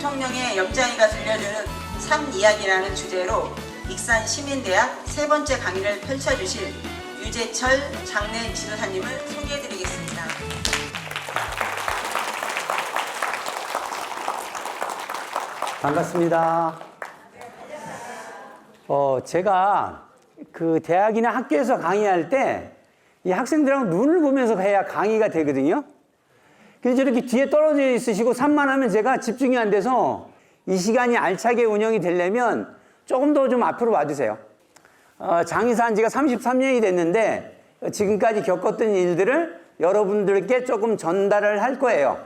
대통령의 염장이가 들려주는 삶 이야기라는 주제로 익산 시민대학 세 번째 강의를 펼쳐주실 유재철 장례 지도사님을 소개해드리겠습니다. 반갑습니다. 제가 그 대학이나 학교에서 강의할 때 이 학생들하고 눈을 보면서 해야 강의가 되거든요. 그래서 저렇게 뒤에 떨어져 있으시고 산만하면 제가 집중이 안 돼서 이 시간이 알차게 운영이 되려면 조금 더 좀 앞으로 와주세요. 장의사 한 지가 33년이 됐는데 지금까지 겪었던 일들을 여러분들께 조금 전달을 할 거예요.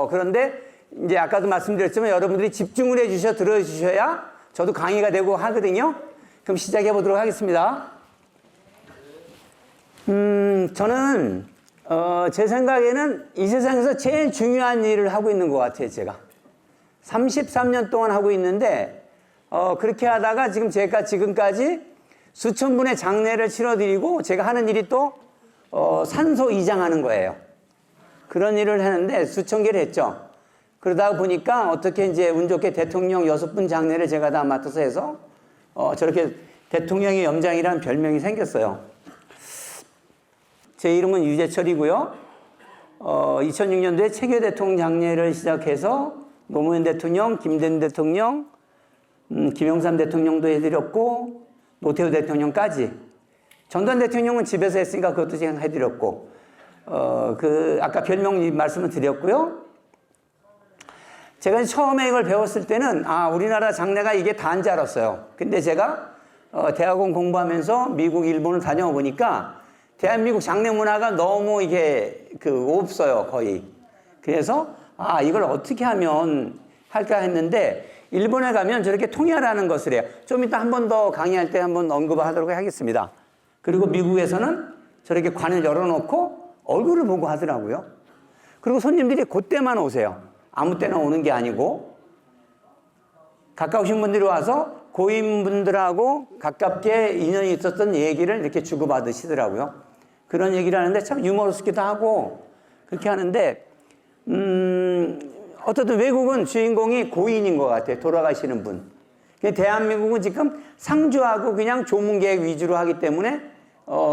그런데 이제 아까도 말씀드렸지만 여러분들이 집중을 해주셔 들어주셔야 저도 강의가 되고 하거든요. 그럼 시작해 보도록 하겠습니다. 저는 제 생각에는 이 세상에서 제일 중요한 일을 하고 있는 것 같아요. 제가 33년 동안 하고 있는데 그렇게 하다가 제가 지금까지 수천 분의 장례를 치러드리고 제가 하는 일이 또 산소 이장하는 거예요. 그런 일을 하는데 수천 개를 했죠. 그러다 보니까 어떻게 이제 운 좋게 대통령 6분 장례를 제가 다 맡아서 해서 저렇게 대통령의 염장이라는 별명이 생겼어요. 제 이름은 유재철이고요. 2006년도에 최규 대통령 장례를 시작해서 노무현 대통령, 김대중 대통령, 김영삼 대통령도 해드렸고 노태우 대통령까지. 전두환 대통령은 집에서 했으니까 그것도 제가 해드렸고 아까 별명 말씀을 드렸고요. 제가 처음에 이걸 배웠을 때는 우리나라 장례가 이게 다인 줄 알았어요. 근데 제가 대학원 공부하면서 미국, 일본을 다녀 보니까 대한민국 장례 문화가 너무 이게 없어요, 거의. 그래서 이걸 어떻게 하면 할까 했는데 일본에 가면 저렇게 통야라는 것을 해요. 좀 이따 한 번 더 강의할 때 한번 언급하도록 하겠습니다. 그리고 미국에서는 저렇게 관을 열어놓고 얼굴을 보고 하더라고요. 그리고 손님들이 그때만 오세요. 아무 때나 오는 게 아니고 가까우신 분들이 와서 고인분들하고 가깝게 인연이 있었던 얘기를 이렇게 주고받으시더라고요. 그런 얘기를 하는데 참 유머러스기도 하고 그렇게 하는데 어쨌든 외국은 주인공이 고인인 것 같아요. 돌아가시는 분. 대한민국은 지금 상주하고 그냥 조문계획 위주로 하기 때문에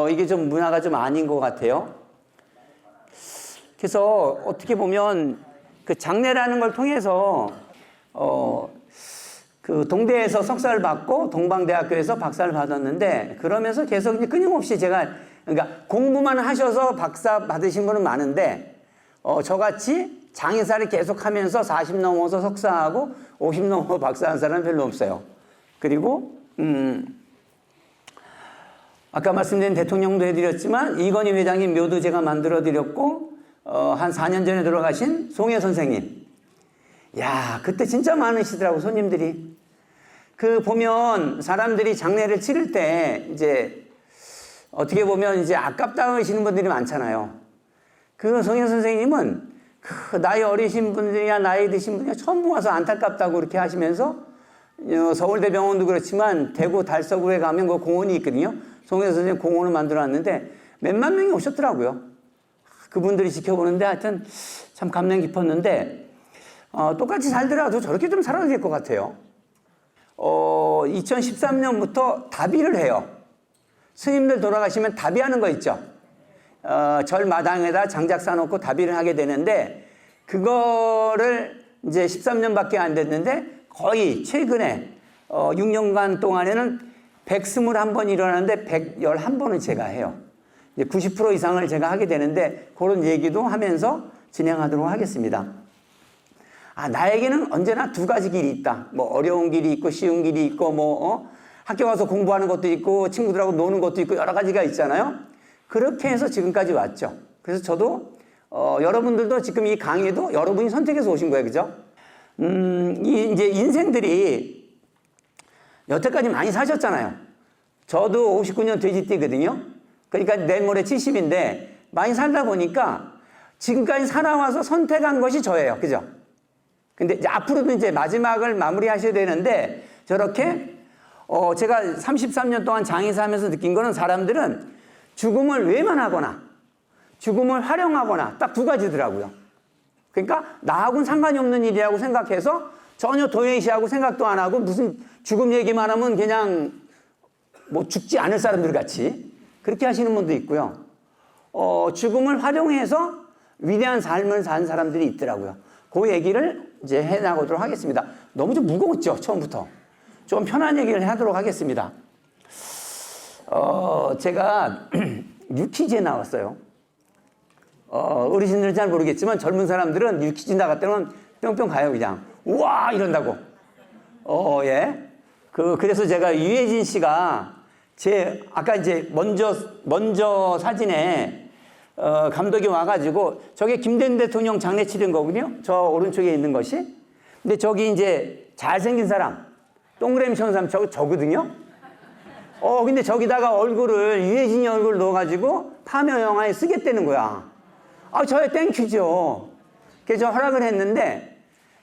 이게 좀 문화가 좀 아닌 것 같아요. 그래서 어떻게 보면 그 장례라는 걸 통해서 그 동대에서 석사를 받고 동방대학교에서 박사를 받았는데 그러면서 계속 이제 끊임없이 그러니까 공부만 하셔서 박사 받으신 분은 많은데 저같이 장의사를 계속 하면서 40 넘어서 석사하고 50 넘어서 박사한 사람은 별로 없어요. 그리고 아까 말씀드린 대통령도 해드렸지만 이건희 회장님 묘도 제가 만들어드렸고 한 4년 전에 돌아가신 송혜 선생님. 야, 그때 진짜 많으시더라고, 손님들이. 보면 사람들이 장례를 치를 때 이제 어떻게 보면 이제 아깝다 하시는 분들이 많잖아요. 송혜 선생님은 나이 어리신 분들이나 나이 드신 분이 처음 와서 안타깝다고 그렇게 하시면서 서울대병원도 그렇지만 대구 달서구에 가면 그 공원이 있거든요. 송혜 선생님 공원을 만들어 놨는데 몇만 명이 오셨더라고요. 그분들이 지켜보는데 하여튼 참 감명 깊었는데 똑같이 살더라도 저렇게 좀 살아야 될 것 같아요. 2013년부터 다비를 해요. 스님들 돌아가시면 다비하는 거 있죠. 절 마당에다 장작 쌓아놓고 다비를 하게 되는데 그거를 이제 13년밖에 안 됐는데 거의 최근에 6년간 동안에는 121번 일어나는데 111번을 제가 해요. 이제 90% 이상을 제가 하게 되는데 그런 얘기도 하면서 진행하도록 하겠습니다. 나에게는 언제나 두 가지 길이 있다. 어려운 길이 있고 쉬운 길이 있고 학교 가서 공부하는 것도 있고 친구들하고 노는 것도 있고 여러 가지가 있잖아요. 그렇게 해서 지금까지 왔죠. 그래서 저도 여러분들도 지금 이 강의도 여러분이 선택해서 오신 거예요. 그죠? 이제 인생들이 여태까지 많이 사셨잖아요. 저도 59년 돼지띠거든요. 그러니까 내일 모레 70인데 많이 살다 보니까 지금까지 살아와서 선택한 것이 저예요. 그죠? 근데 이제 앞으로도 이제 마지막을 마무리하셔야 되는데 저렇게 제가 33년 동안 장의사 하면서 느낀 거는 사람들은 죽음을 외면하거나 죽음을 활용하거나 딱 두 가지더라고요. 그러니까 나하고는 상관이 없는 일이라고 생각해서 전혀 도외시하고 생각도 안 하고 무슨 죽음 얘기만 하면 그냥 뭐 죽지 않을 사람들 같이 그렇게 하시는 분도 있고요. 죽음을 활용해서 위대한 삶을 산 사람들이 있더라고요. 그 얘기를 이제 해나가도록 하겠습니다. 너무 좀 무거웠죠, 처음부터. 좀 편한 얘기를 하도록 하겠습니다. 제가 유퀴즈에 나왔어요. 어르신들은 잘 모르겠지만 젊은 사람들은 유퀴즈 나갔다면 뿅뿅 가요, 그냥. 우와! 이런다고. 예. 그래서 제가 유해진 씨가 아까 이제 먼저 사진에 감독이 와가지고 저게 김대중 대통령 장례 치른 거거든요. 저 오른쪽에 있는 것이. 근데 저기 이제 잘생긴 사람, 동그라미 천 사람 저거든요. 근데 저기다가 얼굴을 유해진이 얼굴 넣어가지고 파묘 영화에 쓰겠다는 거야. 저야 땡큐죠. 그래서 허락을 했는데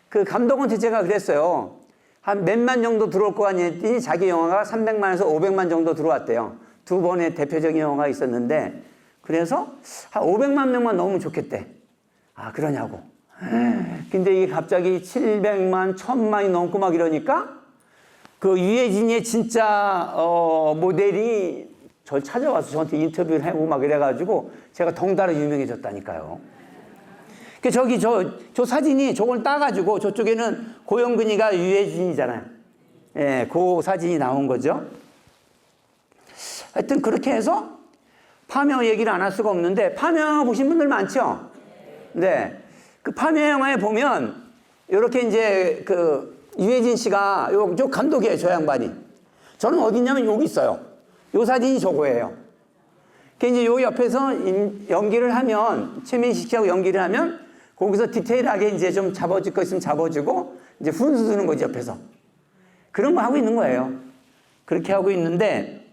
그 감독한테 제가 그랬어요. 한 몇만 정도 들어올 거 아니냐 했더니 자기 영화가 300만에서 500만 정도 들어왔대요. 두 번의 대표적인 영화가 있었는데 그래서 한 500만 명만 넣으면 좋겠대. 그러냐고. 근데 이게 갑자기 700만, 1000만이 넘고 막 이러니까 그 유해진의 진짜 모델이 절 찾아와서 저한테 인터뷰를 하고 막 이래가지고 제가 덩달아 유명해졌다니까요. 저기 저 사진이 저걸 따가지고 저쪽에는 고영근이가 유해진이잖아요. 예, 그 사진이 나온 거죠. 하여튼 그렇게 해서 파묘 얘기를 안 할 수가 없는데 파묘 영화 보신 분들 많죠? 네. 그 파묘 영화에 보면 이렇게 이제 그 유해진 씨가 저 감독이에요, 저 양반이. 저는 어디 있냐면 여기 있어요. 요 사진이 저거예요. 이제 요 옆에서 연기를 하면 최민식 씨하고 연기를 하면 거기서 디테일하게 이제 좀 잡아줄 거 있으면 잡아주고 이제 훈수 두는 거지 옆에서. 그런 거 하고 있는 거예요. 그렇게 하고 있는데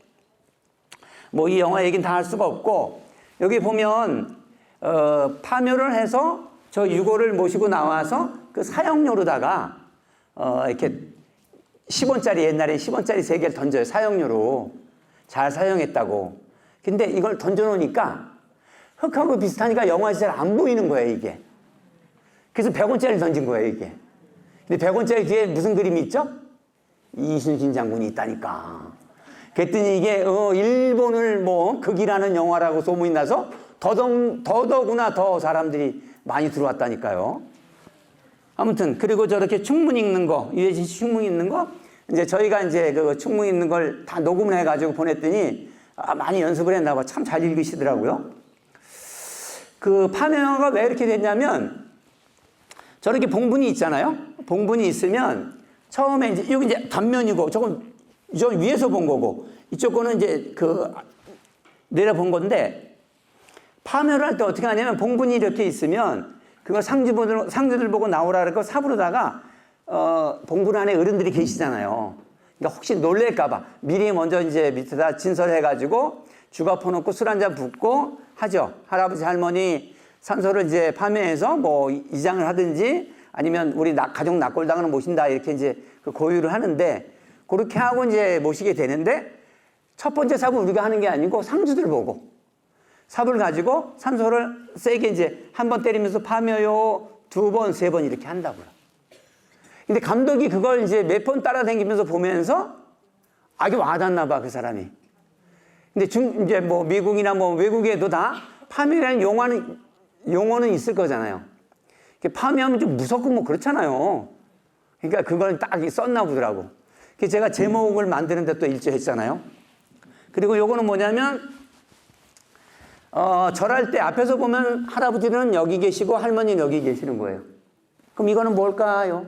뭐 이 영화 얘기는 다 할 수가 없고 여기 보면 파묘를 해서 저 유고를 모시고 나와서 그 사형료로다가 이렇게 10원짜리 옛날에 10원짜리 3개를 던져요. 사형료로. 잘 사용했다고. 근데 이걸 던져놓으니까 흙하고 비슷하니까 영화에서 잘 안 보이는 거예요, 이게. 그래서 100원짜리 던진 거예요, 이게. 근데 100원짜리 뒤에 무슨 그림이 있죠? 이순신 장군이 있다니까. 그랬더니 이게 일본을 뭐 극이라는 영화라고 소문이 나서 더더구나 더 사람들이 많이 들어왔다니까요. 아무튼 그리고 저렇게 충문 읽는 거, 유해진 씨 충문 읽는 거 이제 저희가 이제 그 충문 읽는 걸 다 녹음을 해가지고 보냈더니 많이 연습을 했나 봐. 참 잘 읽으시더라고요. 그 파묘 영화가 왜 이렇게 됐냐면 저렇게 봉분이 있잖아요. 봉분이 있으면 처음에 이제 여기 이제 단면이고 저건 저 위에서 본 거고 이쪽 거는 이제 그 내려본 건데 파묘를 할 때 어떻게 하냐면 봉분이 이렇게 있으면 그걸 상주들 보고 나오라 그러고 삽으로다가 봉분 안에 어른들이 계시잖아요. 그러니까 혹시 놀랄까봐 미리 먼저 이제 밑에다 진설해가지고 주가 퍼놓고 술 한잔 붓고 하죠. 할아버지 할머니 산소를 이제 파묘해서 뭐 이장을 하든지 아니면 우리 가족 낙골당을 모신다 이렇게 이제 그 고유를 하는데 그렇게 하고 이제 모시게 되는데 첫 번째 삽은 우리가 하는 게 아니고 상주들 보고 삽을 가지고 산소를 세게 이제 한 번 때리면서 파묘요 2번, 3번 이렇게 한다고요. 근데 감독이 그걸 이제 몇 번 따라다니면서 보면서 아주 와닿나 봐, 그 사람이. 근데 이제 뭐 미국이나 뭐 외국에도 다 파묘라는 용어는 있을 거잖아요. 파묘하면 좀 무섭고 뭐 그렇잖아요. 그러니까 그걸 딱 썼나 보더라고. 그래서 제가 제목을 만드는데 또 일조했잖아요. 그리고 요거는 뭐냐면 절할 때 앞에서 보면 할아버지는 여기 계시고 할머니는 여기 계시는 거예요. 그럼 이거는 뭘까요?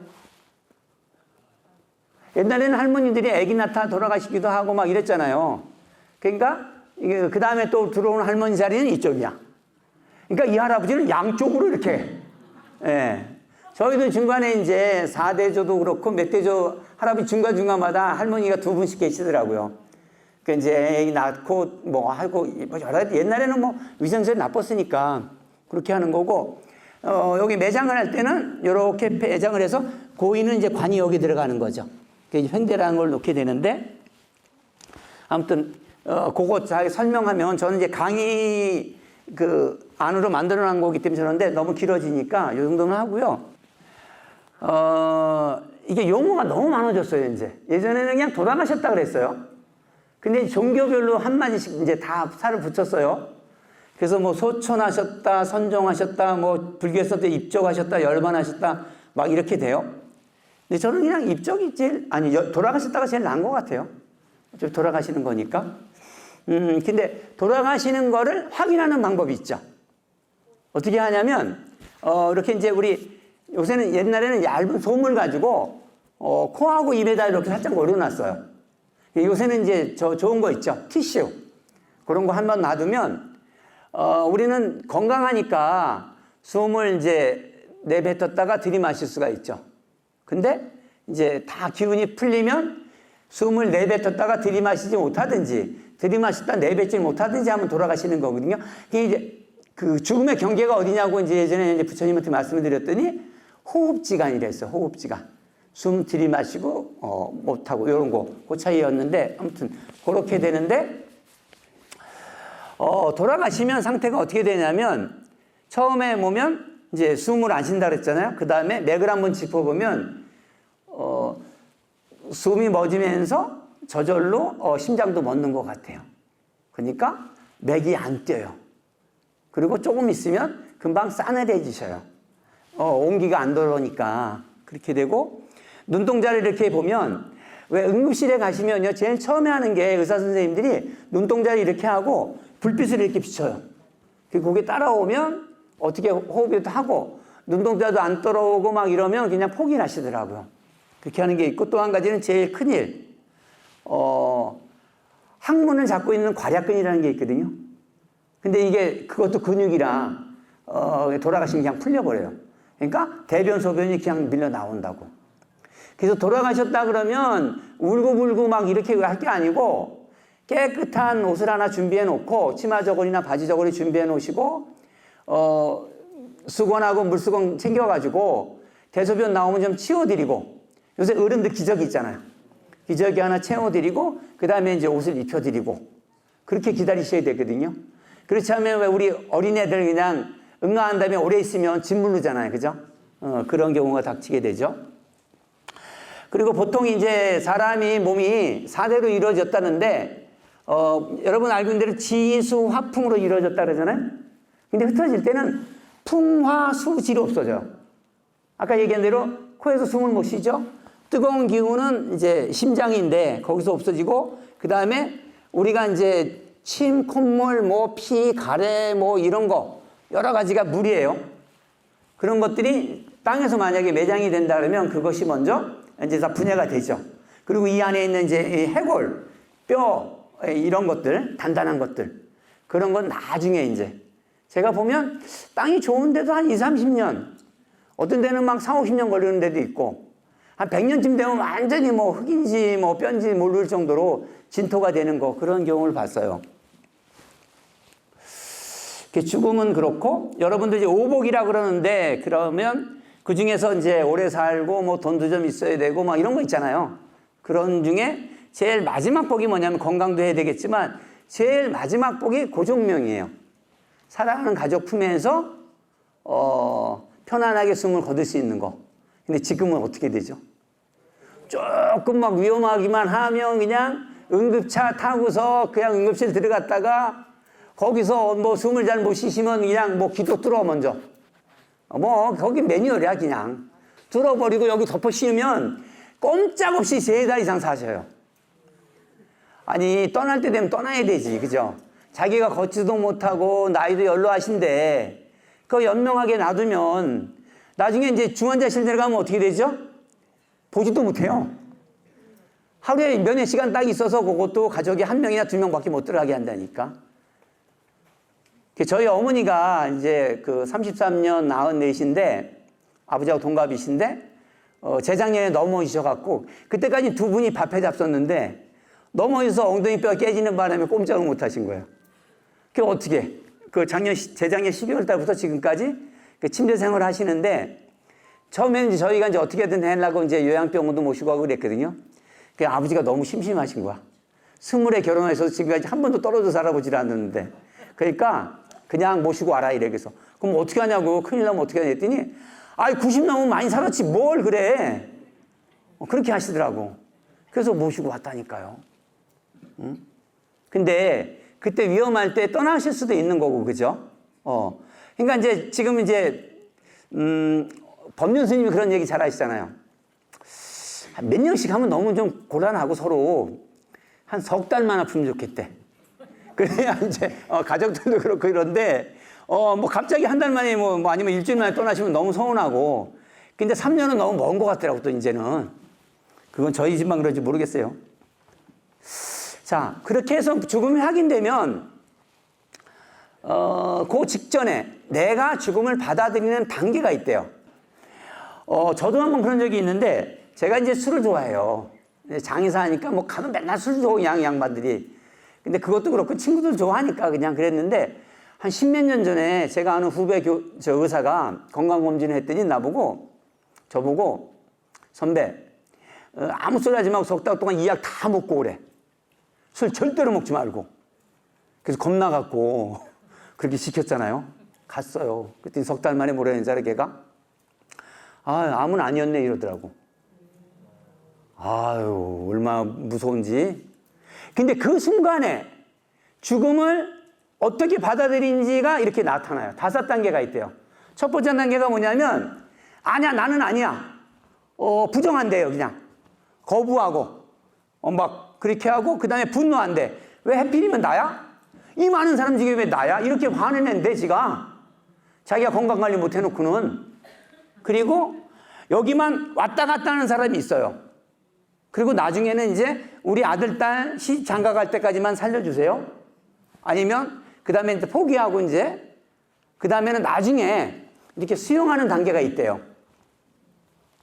옛날에는 할머니들이 아기 낳다 돌아가시기도 하고 막 이랬잖아요. 그러니까 그 다음에 또 들어오는 할머니 자리는 이쪽이야. 그러니까 이 할아버지는 양쪽으로 이렇게. 예. 저희도 중간에 이제 4대조도 그렇고 몇 대조 할아버지 중간중간마다 할머니가 2분씩 계시더라고요. 그 이제 애기 낳고 뭐 하고 옛날에는 뭐 위생설이 나빴으니까 그렇게 하는 거고 여기 매장을 할 때는 이렇게 매장을 해서 고인은 이제 관이 여기 들어가는 거죠. 그 횡대라는 걸 놓게 되는데 아무튼 그거 잘 설명하면 저는 이제 강의 그 안으로 만들어 놓은 거기 때문에 저런데 너무 길어지니까 이 정도는 하고요. 이게 용어가 너무 많아졌어요, 이제. 예전에는 그냥 돌아가셨다 그랬어요. 근데 종교별로 한마디씩 이제 다 살을 붙였어요. 그래서 뭐 소천하셨다, 선종하셨다, 뭐 불교에서도 입적하셨다, 열반하셨다, 막 이렇게 돼요. 근데 저는 그냥 입적이 제일, 아니, 돌아가셨다가 제일 나은 것 같아요. 어차피 돌아가시는 거니까. 근데 돌아가시는 거를 확인하는 방법이 있죠. 어떻게 하냐면, 이렇게 이제 우리, 요새는 옛날에는 얇은 솜을 가지고, 코하고 입에다 이렇게 살짝 올려놨어요. 요새는 이제 좋은 거 있죠. 티슈. 그런 거 한번 놔두면, 우리는 건강하니까 숨을 이제 내뱉었다가 들이마실 수가 있죠. 근데 이제 다 기운이 풀리면 숨을 내뱉었다가 들이마시지 못하든지, 들이마셨다 내뱉지 못하든지 하면 돌아가시는 거거든요. 이게 이제 그 죽음의 경계가 어디냐고 이제 예전에 이제 부처님한테 말씀을 드렸더니 호흡지간이랬어요. 호흡지간. 숨 들이마시고 못하고 이런 거 그 차이였는데 아무튼 그렇게 되는데 돌아가시면 상태가 어떻게 되냐면 처음에 보면 이제 숨을 안 쉰다 그랬잖아요. 그 다음에 맥을 한번 짚어보면 숨이 멎으면서 저절로 심장도 멎는 것 같아요. 그러니까 맥이 안 뛰어요. 그리고 조금 있으면 금방 싸늘해지셔요. 온기가 안 들어오니까 그렇게 되고 눈동자를 이렇게 보면 왜 응급실에 가시면요 제일 처음에 하는 게 의사 선생님들이 눈동자를 이렇게 하고 불빛을 이렇게 비춰요. 그리고 그게 따라오면 어떻게 호흡도 하고 눈동자도 안 떨어오고 막 이러면 그냥 포기를 하시더라고요. 그렇게 하는 게 있고 또 한 가지는 제일 큰일 항문을 잡고 있는 괄약근이라는 게 있거든요. 근데 이게 그것도 근육이라 돌아가시면 그냥 풀려버려요. 그러니까 대변 소변이 그냥 밀려 나온다고. 그래서 돌아가셨다 그러면 울고불고 막 이렇게 할 게 아니고 깨끗한 옷을 하나 준비해 놓고 치마 저고리나 바지 저고리 준비해 놓으시고 수건하고 물수건 챙겨가지고 대소변 나오면 좀 치워드리고 요새 어른들 기저귀 있잖아요. 기저귀 하나 채워드리고 그 다음에 이제 옷을 입혀드리고 그렇게 기다리셔야 되거든요. 그렇지 않으면 왜 우리 어린애들 그냥 응아한 다음에 오래 있으면 짓무르잖아요. 그죠? 그런 경우가 닥치게 되죠. 그리고 보통 이제 사람이 몸이 4대로 이루어졌다는데 여러분 알고 있는 대로 지수 화풍으로 이루어졌다 그러잖아요. 근데 흩어질 때는 풍화수지로 없어져요. 아까 얘기한 대로 코에서 숨을 못 쉬죠. 뜨거운 기운은 이제 심장인데 거기서 없어지고 그 다음에 우리가 이제 침, 콧물, 뭐 피, 가래 뭐 이런 거 여러 가지가 물이에요. 그런 것들이 땅에서 만약에 매장이 된다 그러면 그것이 먼저 이제 다 분해가 되죠. 그리고 이 안에 있는 이제 해골, 뼈 이런 것들, 단단한 것들 그런 건 나중에 이제 제가 보면 땅이 좋은데도 한 20, 30년 어떤 데는 막 4, 50년 걸리는 데도 있고 한 100년쯤 되면 완전히 뭐 흙인지 뭐 뼈인지 모를 정도로 진토가 되는 거 그런 경우를 봤어요. 죽음은 그렇고 여러분들 이제 오복이라 그러는데 그러면 그 중에서 이제 오래 살고 뭐 돈도 좀 있어야 되고 막 이런 거 있잖아요. 그런 중에 제일 마지막 복이 뭐냐면 건강도 해야 되겠지만 제일 마지막 복이 고종명이에요. 사랑하는 가족 품에서 편안하게 숨을 거둘 수 있는 거. 근데 지금은 어떻게 되죠? 조금 막 위험하기만 하면 그냥 응급차 타고서 그냥 응급실 들어갔다가 거기서 뭐 숨을 잘 못 쉬시면 그냥 뭐 기도 뚫어 먼저. 뭐 거기 매뉴얼이야 그냥. 뚫어버리고 여기 덮어 씌우면 꼼짝없이 3달 이상 사셔요. 아니 떠날 때 되면 떠나야 되지 그죠? 자기가 걷지도 못하고 나이도 연로하신데 그거 연명하게 놔두면 나중에 이제 중환자실 들어가면 어떻게 되죠? 보지도 못해요. 하루에 면회 시간 딱 있어서 그것도 가족이 1명이나 2명밖에 못 들어가게 한다니까. 저희 어머니가 이제 그 33년 낳은내신데 아버지하고 동갑이신데 재작년에 넘어지셔갖고 그때까지 두 분이 밥해 잡섰는데 넘어져서 엉덩이 뼈가 깨지는 바람에 꼼짝을 못 하신 거예요. 그 어떻게? 그 재작년 12월 달부터 지금까지 그 침대 생활을 하시는데 처음에는 이제 저희가 이제 어떻게든 하려고 이제 요양병원도 모시고 하고 그랬거든요. 그 아버지가 너무 심심하신 거야. 20에 결혼해서 지금까지 한 번도 떨어져 살아보질 않았는데. 그러니까 그냥 모시고 와라 이래. 그래서 그럼 어떻게 하냐고 큰일 나면 어떻게 하냐 했더니 90 넘으면 많이 살았지 뭘 그래. 그렇게 하시더라고. 그래서 모시고 왔다니까요. 응? 근데 그때 위험할 때 떠나실 수도 있는 거고, 그죠? 그러니까 이제 지금 이제 법륜 스님이 그런 얘기 잘 하시잖아요. 몇 년씩 하면 너무 좀 곤란하고 서로 한 석 달만 아프면 좋겠대. 그래야 이제 가족들도 그렇고 이런데 뭐 갑자기 한 달 만에 뭐 아니면 일주일 만에 떠나시면 너무 서운하고. 근데 3년은 너무 먼 것 같더라고 또 이제는. 그건 저희 집만 그런지 모르겠어요. 자, 그렇게 해서 죽음이 확인되면 그 직전에 내가 죽음을 받아들이는 단계가 있대요. 저도 한번 그런 적이 있는데 제가 이제 술을 좋아해요. 장의사 하니까 뭐 가면 맨날 술 좋아하고 양반들이. 근데 그것도 그렇고 친구들 좋아하니까 그냥 그랬는데 한 십몇 년 전에 제가 아는 후배 저 의사가 건강검진을 했더니 저보고 선배 아무 소리 하지 말고 석 달 동안 이 약 다 먹고 오래. 술 절대로 먹지 말고. 그래서 겁나갖고 그렇게 시켰잖아요. 갔어요. 그랬더니 석 달 만에 뭐라는 줄 알아 걔가? 암은 아니었네 이러더라고. 아유 얼마나 무서운지. 근데 그 순간에 죽음을 어떻게 받아들인지가 이렇게 나타나요. 5단계가 있대요. 첫 번째 단계가 뭐냐면 아니야 나는 아니야. 부정한대요 그냥. 거부하고 막 그렇게 하고 그 다음에 분노한대. 왜 하필이면 나야? 이 많은 사람 중에 왜 나야? 이렇게 화내는데 지가 자기가 건강관리 못 해놓고는. 그리고 여기만 왔다 갔다 하는 사람이 있어요. 그리고 나중에는 이제 우리 아들, 딸 장가 갈 때까지만 살려주세요. 아니면 그 다음에 이제 포기하고 이제 그 다음에는 나중에 이렇게 수용하는 단계가 있대요.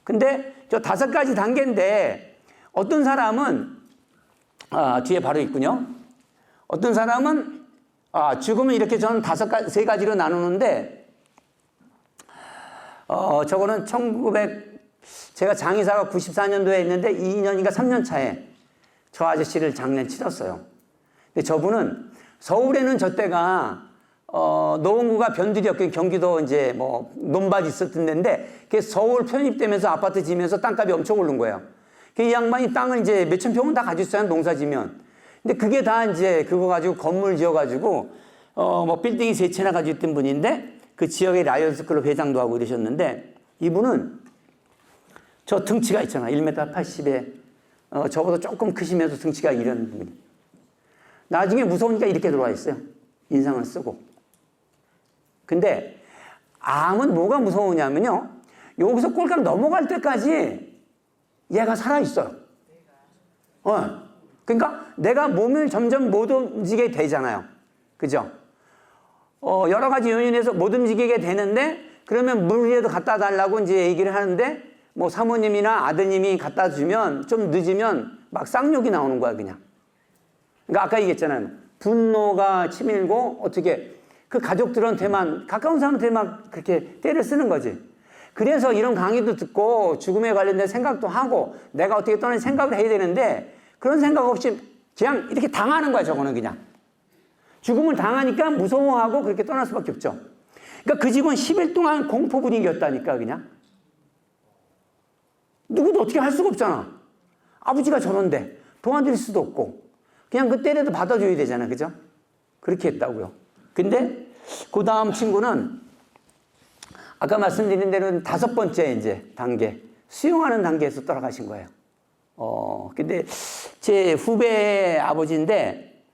근데 저 5가지 단계인데 어떤 사람은 뒤에 바로 있군요. 어떤 사람은 죽음은 이렇게 저는 3가지로 나누는데 저거는 제가 장의사가 94년도에 했는데 2년인가 3년 차에 저 아저씨를 장례 치렀어요. 근데 저분은 서울에는 저 때가 노원구가 변두리였고 경기도 이제 뭐 논밭이 있었던 데인데 그게 서울 편입되면서 아파트 지면서 땅값이 엄청 오른 거예요. 이 양반이 땅을 이제 몇천 평은 다 가지고 있어요. 농사 지면. 근데 그게 다 이제 그거 가지고 건물 지어가지고 뭐 빌딩이 3채나 가지고 있던 분인데 그 지역의 라이언스 클럽 회장도 하고 이러셨는데 이분은 저 등치가 있잖아. 1m 80에 저보다 조금 크시면서 등치가 이런 분이. 나중에 무서우니까 이렇게 들어와 있어요. 인상을 쓰고. 근데 암은 뭐가 무서우냐면요. 여기서 꼴깍 넘어갈 때까지 얘가 살아있어요. 그러니까 내가 몸을 점점 못 움직이게 되잖아요. 그죠? 여러 가지 요인에서 못 움직이게 되는데 그러면 물이라도 갖다 달라고 이제 얘기를 하는데 뭐 사모님이나 아드님이 갖다 주면 좀 늦으면 막 쌍욕이 나오는 거야 그냥. 그러니까 아까 얘기했잖아요. 분노가 치밀고 어떻게 그 가족들한테만 가까운 사람한테만 그렇게 때를 쓰는 거지. 그래서 이런 강의도 듣고 죽음에 관련된 생각도 하고 내가 어떻게 떠날 생각을 해야 되는데 그런 생각 없이 그냥 이렇게 당하는 거야 저거는 그냥. 죽음을 당하니까 무서워하고 그렇게 떠날 수밖에 없죠. 그러니까 그 집은 10일 동안 공포 분위기였다니까 그냥. 누구도 어떻게 할 수가 없잖아. 아버지가 저런데 도와드릴 수도 없고 그냥 그 때려도 받아줘야 되잖아. 그죠? 그렇게 했다고요. 근데 그 다음 친구는 아까 말씀드린 대로 5번째 이제 단계, 수용하는 단계에서 돌아가신 거예요. 근데 제 후배 아버지인데,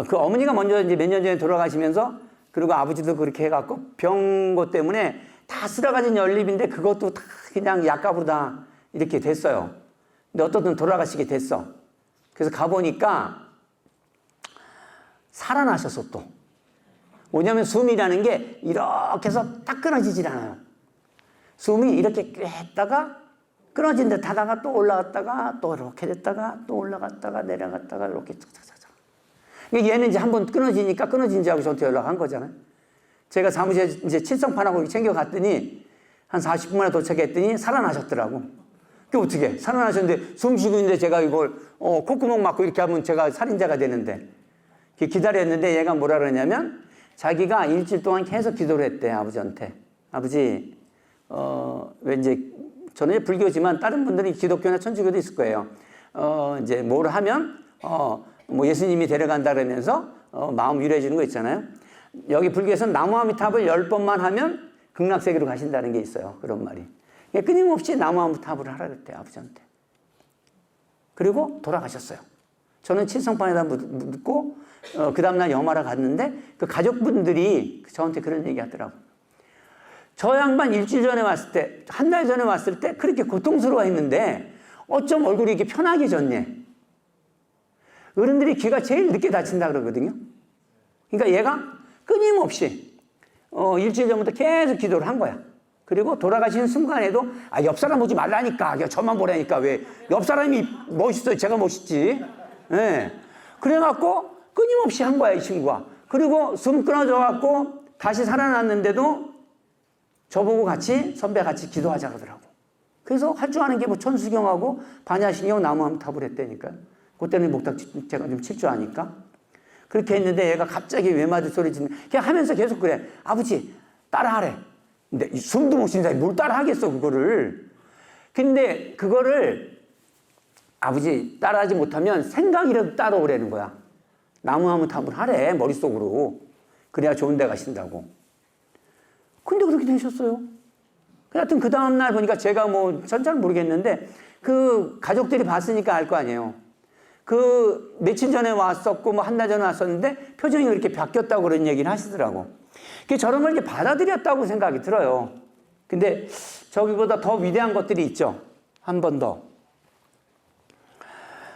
그 어머니가 먼저 이제 몇 년 전에 돌아가시면서, 그리고 아버지도 그렇게 해갖고 병고 때문에 다 쓸어가진 연립인데 그것도 다 그냥 약값으로 다 이렇게 됐어요. 근데 어떻든 돌아가시게 됐어. 그래서 가보니까 살아나셨어 또. 뭐냐면 숨이라는 게 이렇게 해서 딱 끊어지질 않아요. 숨이 이렇게 꿰다가 끊어진 듯 하다가 또 올라갔다가 또 이렇게 됐다가 또 올라갔다가 내려갔다가 이렇게 착착착착. 얘는 이제 한번 끊어지니까 끊어진 줄 알고 저한테 연락한 거잖아요. 제가 사무실에 이제 칠성판하고 챙겨갔더니 한 40분 만에 도착했더니 살아나셨더라고. 그게 어떻게 살아나셨는데 숨 쉬고 있는데 제가 이걸 콧구멍 막고 이렇게 하면 제가 살인자가 되는데 기다렸는데 얘가 뭐라 그러냐면 자기가 일주일 동안 계속 기도를 했대 아버지한테. 아버지 왜 이제 저는 이제 불교지만 다른 분들은 기독교나 천주교도 있을 거예요. 이제 뭘 하면, 뭐 예수님이 데려간다 그러면서, 마음 위로해 주는 거 있잖아요. 여기 불교에서는 나무아미탑을 10번만 하면 극락세계로 가신다는 게 있어요. 그런 말이. 끊임없이 나무아미탑을 하라 그랬대요, 아버지한테. 그리고 돌아가셨어요. 저는 칠성판에다 묻고, 그 다음날 염하러 갔는데, 그 가족분들이 저한테 그런 얘기 하더라고. 저 양반 일주일 전에 왔을 때, 한 달 전에 왔을 때 그렇게 고통스러워 했는데, 어쩜 얼굴이 이렇게 편하게 졌네. 어른들이 귀가 제일 늦게 다친다 그러거든요. 그러니까 얘가 끊임없이, 일주일 전부터 계속 기도를 한 거야. 그리고 돌아가시는 순간에도, 옆 사람 보지 말라니까. 저만 보라니까. 왜? 옆 사람이 멋있어요. 제가 멋있지. 예. 그래갖고 끊임없이 한 거야, 이 친구가. 그리고 숨 끊어져갖고 다시 살아났는데도 저보고 같이, 선배 같이 기도하자 그러더라고. 그래서 할 줄 아는 게 뭐 천수경하고 반야신경 나무아미탑을 했다니까요. 그때는 목탁 제가 좀 칠 줄 아니까. 그렇게 했는데 얘가 갑자기 외마디 소리 짓는, 그냥 하면서 계속 그래. 아버지, 따라하래. 근데 숨도 못 쉬는 사람이 뭘 따라하겠어, 그거를. 근데 그거를 아버지 따라하지 못하면 생각이라도 따라오라는 거야. 나무아미탑을 하래, 머릿속으로. 그래야 좋은 데 가신다고. 근데 그렇게 되셨어요. 하여튼 그 다음날 보니까 제가 뭐, 전 잘 모르겠는데, 그 가족들이 봤으니까 알 거 아니에요. 그 며칠 전에 왔었고, 뭐 한 달 전에 왔었는데, 표정이 그렇게 바뀌었다고 그런 얘기를 하시더라고. 저런 걸 이렇게 받아들였다고 생각이 들어요. 근데 저기보다 더 위대한 것들이 있죠. 한 번 더.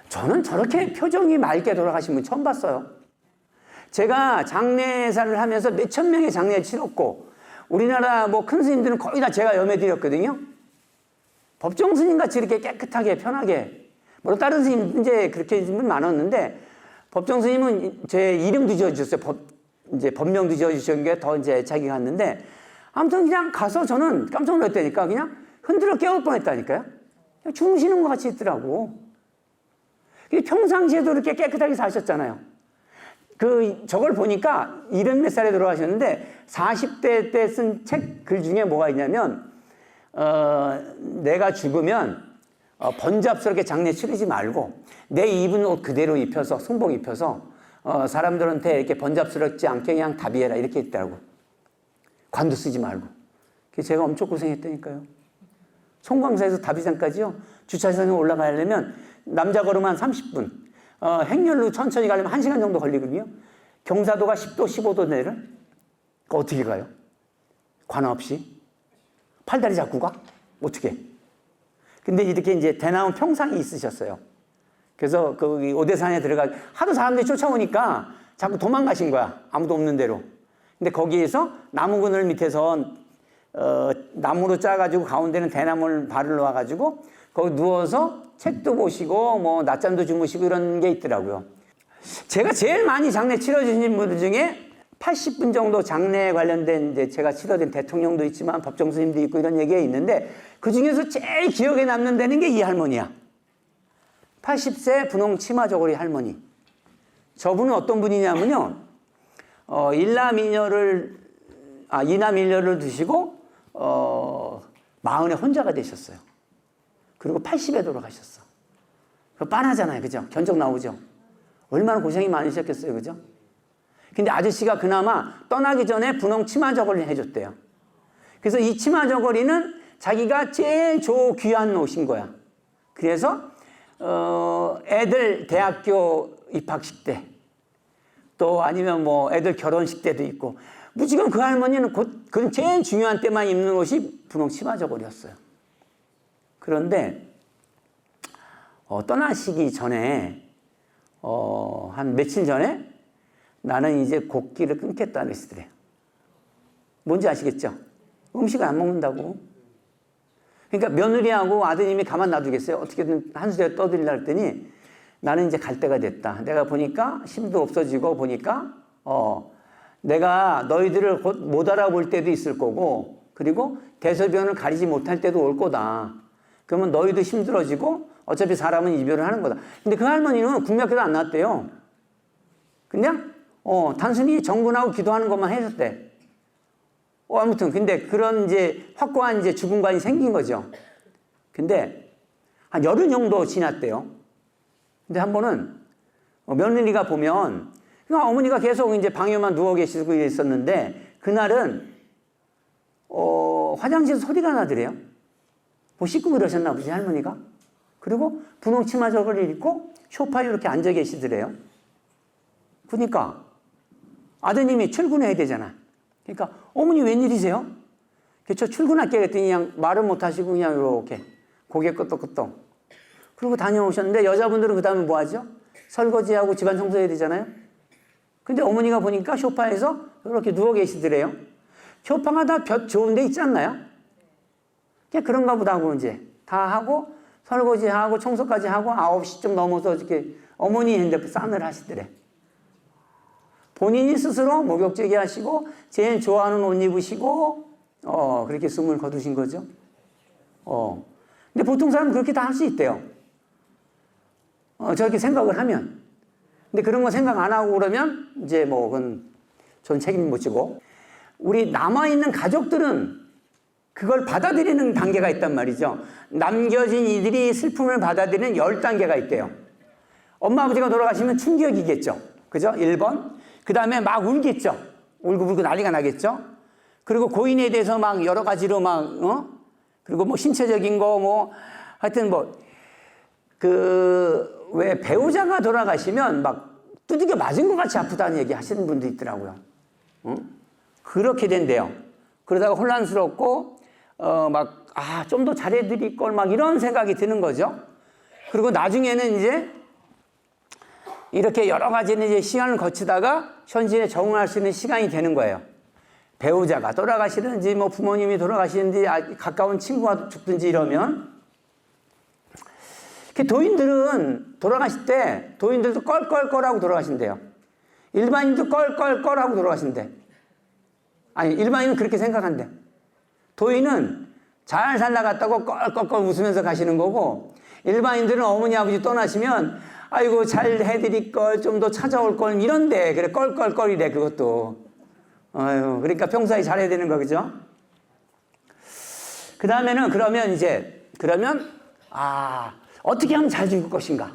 저는 저렇게 표정이 맑게 돌아가신 분 처음 봤어요. 제가 장례사를 하면서 몇천 명의 장례를 치렀고, 우리나라 뭐 큰 스님들은 거의 다 제가 염해드렸거든요. 법정 스님 같이 이렇게 깨끗하게, 편하게. 물론 다른 스님 이제 그렇게 분 많았는데, 법정 스님은 제 이름도 지어주셨어요. 이제 법명도 지어주신 게 더 이제 애착이 갔는데, 아무튼 그냥 가서 저는 깜짝 놀랐다니까. 그냥 흔들어 깨울 뻔 했다니까요. 그냥 주무시는 것 같이 있더라고. 평상시에도 이렇게 깨끗하게 사셨잖아요. 저걸 보니까 70몇 살에 돌아가셨는데 40대 때 쓴 책 글 중에 뭐가 있냐면, 내가 죽으면 번잡스럽게 장례 치르지 말고 내 입은 옷 그대로 입혀서, 승복 입혀서 사람들한테 이렇게 번잡스럽지 않게 그냥 답이해라, 이렇게 있더라고. 관도 쓰지 말고. 그래서 제가 엄청 고생했다니까요. 송광사에서 답이장까지요, 주차장에 올라가려면 남자 걸으면 30분, 행렬로 천천히 가려면 1시간 정도 걸리거든요. 경사도가 10도, 15도 내를 어떻게 가요? 관 없이? 팔다리 잡고 가? 어떻게? 근데 이렇게 이제 대나무 평상이 있으셨어요. 그래서 거기 오대산에 들어가, 하도 사람들이 쫓아오니까 자꾸 도망가신 거야. 아무도 없는 데로. 근데 거기에서 나무 그늘 밑에서, 나무로 짜가지고 가운데는 대나무를 발을 놓아가지고 거기 누워서 책도 보시고 뭐 낮잠도 주무시고 이런 게 있더라고요. 제가 제일 많이 장례 치러주신 분들 중에 80분 정도 장례에 관련된, 이제 제가 치러진 대통령도 있지만 법정 스님도 있고 이런 얘기가 있는데, 그 중에서 제일 기억에 남는 데는 게 이 할머니야. 80세 분홍 치마 저고리 할머니. 저분은 어떤 분이냐면요, 이남일녀를 두시고 40에 혼자가 되셨어요. 그리고 80에 돌아가셨어. 빤하잖아요, 그죠? 견적 나오죠? 얼마나 고생이 많으셨겠어요, 그죠? 근데 아저씨가 그나마 떠나기 전에 분홍 치마 저고리를 해줬대요. 그래서 이 치마 저고리는 자기가 제일 귀한 옷인 거야. 그래서 애들 대학교 입학식 때, 또 아니면 뭐 애들 결혼식 때도 있고, 무지금 그 할머니는 그 제일 중요한 때만 입는 옷이 분홍 치마 저고리였어요. 그런데 떠나시기 전에 한 며칠 전에 나는 이제 곡기를 끊겠다 그러시더래요. 뭔지 아시겠죠? 음식을 안 먹는다고. 그러니까 며느리하고 아드님이 가만 놔두겠어요? 어떻게든 한수대 떠들리려 했더니, 나는 이제 갈 때가 됐다. 내가 보니까 힘도 없어지고 보니까 내가 너희들을 곧 못 알아볼 때도 있을 거고, 그리고 대소변을 가리지 못할 때도 올 거다. 그러면 너희도 힘들어지고 어차피 사람은 이별을 하는 거다. 근데 그 할머니는 국민학교도 안 나왔대요. 그냥 단순히 정근하고 기도하는 것만 해줬대. 아무튼 근데 그런 이제 확고한 이제 죽음관이 생긴 거죠. 근데 한 열흘 정도 지났대요. 근데 한 번은 며느리가 보면 그러니까 어머니가 계속 이제 방에만 누워 계시고 있었는데 그날은 화장실에서 소리가 나더래요. 뭐 씻고 그러셨나 보지 할머니가. 그리고 분홍 치마 저거를 입고 소파에 이렇게 앉아 계시더래요. 그러니까 아드님이 출근해야 되잖아. 그러니까 어머니 웬일이세요? 저 출근할게 그랬더니 그냥 말을 못 하시고 그냥 이렇게 고개 끄덕끄덕. 그리고 다녀오셨는데 여자분들은 그 다음에 뭐 하죠? 설거지하고 집안 청소해야 되잖아요. 근데 어머니가 보니까 소파에서 이렇게 누워 계시더래요. 소파가 다 볕 좋은 데 있지 않나요? 그냥 그런가 보다 하고 이제 다 하고 설거지하고 청소까지 하고 9시쯤 넘어서 이렇게 어머니 핸드폰 싼을 하시더래. 본인이 스스로 목욕제기 하시고 제일 좋아하는 옷 입으시고 그렇게 숨을 거두신 거죠. 근데 보통 사람은 그렇게 다 할 수 있대요. 저렇게 생각을 하면. 근데 그런 거 생각 안 하고 그러면 이제 뭐 그건 전 책임 못 지고 우리 남아있는 가족들은 그걸 받아들이는 단계가 있단 말이죠. 남겨진 이들이 슬픔을 받아들이는 10단계가 있대요. 엄마 아버지가 돌아가시면 충격이겠죠. 그죠? 1번. 그 다음에 막 울겠죠. 울고 난리가 나겠죠. 그리고 고인에 대해서 막 여러 가지로 막 그리고 뭐 신체적인 거 뭐 하여튼 뭐 왜 배우자가 돌아가시면 막 두들겨 맞은 것 같이 아프다는 얘기 하시는 분도 있더라고요. 그렇게 된대요. 그러다가 혼란스럽고 좀 더 잘해드릴 걸 막 이런 생각이 드는 거죠. 그리고 나중에는 이제 이렇게 여러 가지는 이제 시간을 거치다가 현실에 적응할 수 있는 시간이 되는 거예요. 배우자가 돌아가시든지 뭐 부모님이 돌아가시든지 가까운 친구가 죽든지 이러면 도인들은 돌아가실 때 도인들도 껄껄껄하고 돌아가신대요. 일반인도 껄껄껄하고 돌아가신대. 아니 일반인은 그렇게 생각한대. 도인은 잘 살아갔다고 껄껄껄 웃으면서 가시는 거고 일반인들은 어머니 아버지 떠나시면 아이고 잘 해드릴 걸 좀 더 찾아올 걸 이런데 그래 껄껄껄이래 그것도. 아유 그러니까 평소에 잘해야 되는 거 그죠? 그 다음에는 그러면 어떻게 하면 잘 죽을 것인가?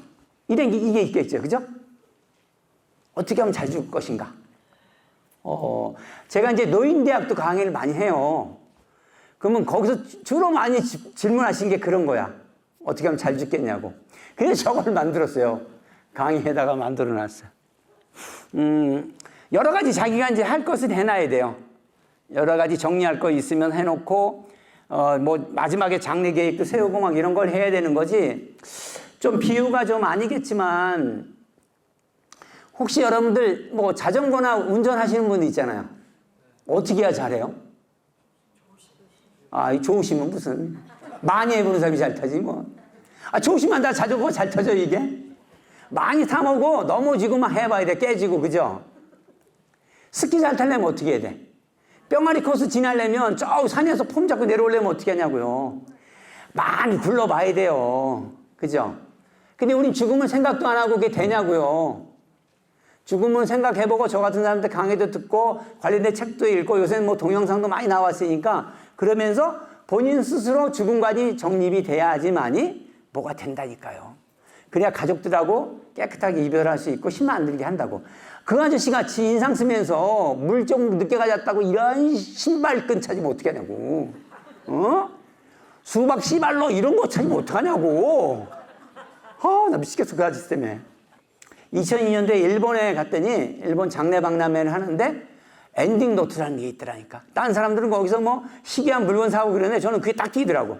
이게 있겠죠, 그죠? 어떻게 하면 잘 죽을 것인가? 제가 이제 노인대학도 강의를 많이 해요. 그러면 거기서 주로 많이 질문하신 게 그런 거야. 어떻게 하면 잘 죽겠냐고. 그래서 저걸 만들었어요. 강의에다가 만들어 놨어요. 여러 가지 자기가 이제 할 것을 해놔야 돼요. 여러 가지 정리할 거 있으면 해놓고, 뭐, 마지막에 장례 계획도 세우고 막 이런 걸 해야 되는 거지. 좀 비유가 좀 아니겠지만, 혹시 여러분들 뭐 자전거나 운전하시는 분들 있잖아요. 어떻게 해야 잘해요? 좋으시면 무슨. 많이 해보는 사람이 잘 타지 뭐. 좋으시면 다 자전거 잘 타죠 이게? 많이 타보고 넘어지고 막 해봐야 돼. 깨지고 그죠? 스키 잘 타려면 어떻게 해야 돼? 뿅아리 코스 지나려면 저 산에서 폼 잡고 내려오려면 어떻게 하냐고요. 많이 굴러봐야 돼요. 그죠? 근데 우린 죽음은 생각도 안 하고 그게 되냐고요. 죽음은 생각해보고 저 같은 사람들 강의도 듣고 관련된 책도 읽고 요새는 뭐 동영상도 많이 나왔으니까 그러면서 본인 스스로 죽음까지 정립이 돼야지만이 뭐가 된다니까요. 그래야 가족들하고 깨끗하게 이별할 수 있고 심 안 들게 한다고. 그 아저씨 같이 인상 쓰면서 물 좀 늦게 가졌다고 이런 신발끈 찾으면 어떻게 하냐고. 수박 씨발로 이런 거 찾으면 어떡하냐고. 나 미치겠어 그 아저씨 때문에. 2002년도에 일본에 갔더니 일본 장례 박람회를 하는데 엔딩 노트라는 게 있더라니까. 다른 사람들은 거기서 뭐 희귀한 물건 사고 그러는데 저는 그게 딱 끼더라고.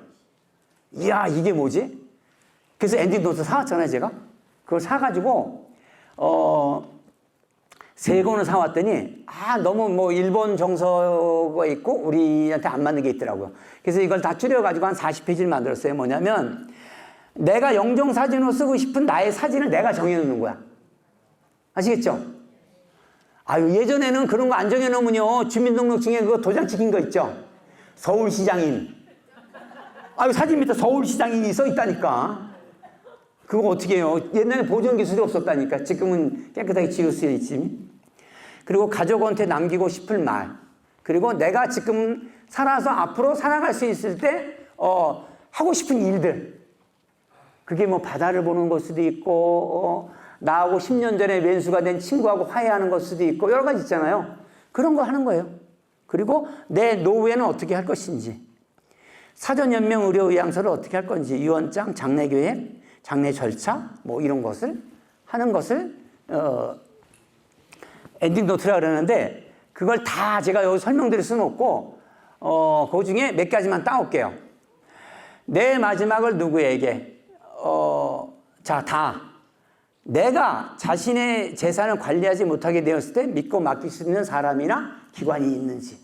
이야 이게 뭐지? 그래서 엔딩 노트 사왔잖아요 제가. 그걸 사가지고 3권을 사왔더니 너무 뭐 일본 정서가 있고 우리한테 안 맞는 게 있더라고요. 그래서 이걸 다 줄여가지고 한 40페이지를 만들었어요. 뭐냐면 내가 영정사진으로 쓰고 싶은 나의 사진을 내가 정해놓는 거야. 아시겠죠? 예전에는 그런 거 안 정해놓으면요 주민등록증에 그거 도장 찍힌 거 있죠? 서울시장인. 사진 밑에 서울시장인이 써있다니까. 그거 어떻게 해요? 옛날에 보존 기술이 없었다니까. 지금은 깨끗하게 지울 수 있지. 그리고 가족한테 남기고 싶을 말. 그리고 내가 지금 살아서 앞으로 살아갈 수 있을 때 하고 싶은 일들. 그게 뭐 바다를 보는 걸 수도 있고, 나하고 10년 전에 왼수가 된 친구하고 화해하는 걸 수도 있고, 여러 가지 있잖아요. 그런 거 하는 거예요. 그리고 내 노후에는 어떻게 할 것인지, 사전연명 의료의향서를 어떻게 할 건지, 유언장, 장례교회, 장례 절차, 뭐 이런 것을 하는 것을, 엔딩 노트라 그러는데, 그걸 다 제가 여기 설명드릴 수는 없고, 그 중에 몇 가지만 따올게요. 내 마지막을 누구에게, 내가 자신의 재산을 관리하지 못하게 되었을 때 믿고 맡길 수 있는 사람이나 기관이 있는지.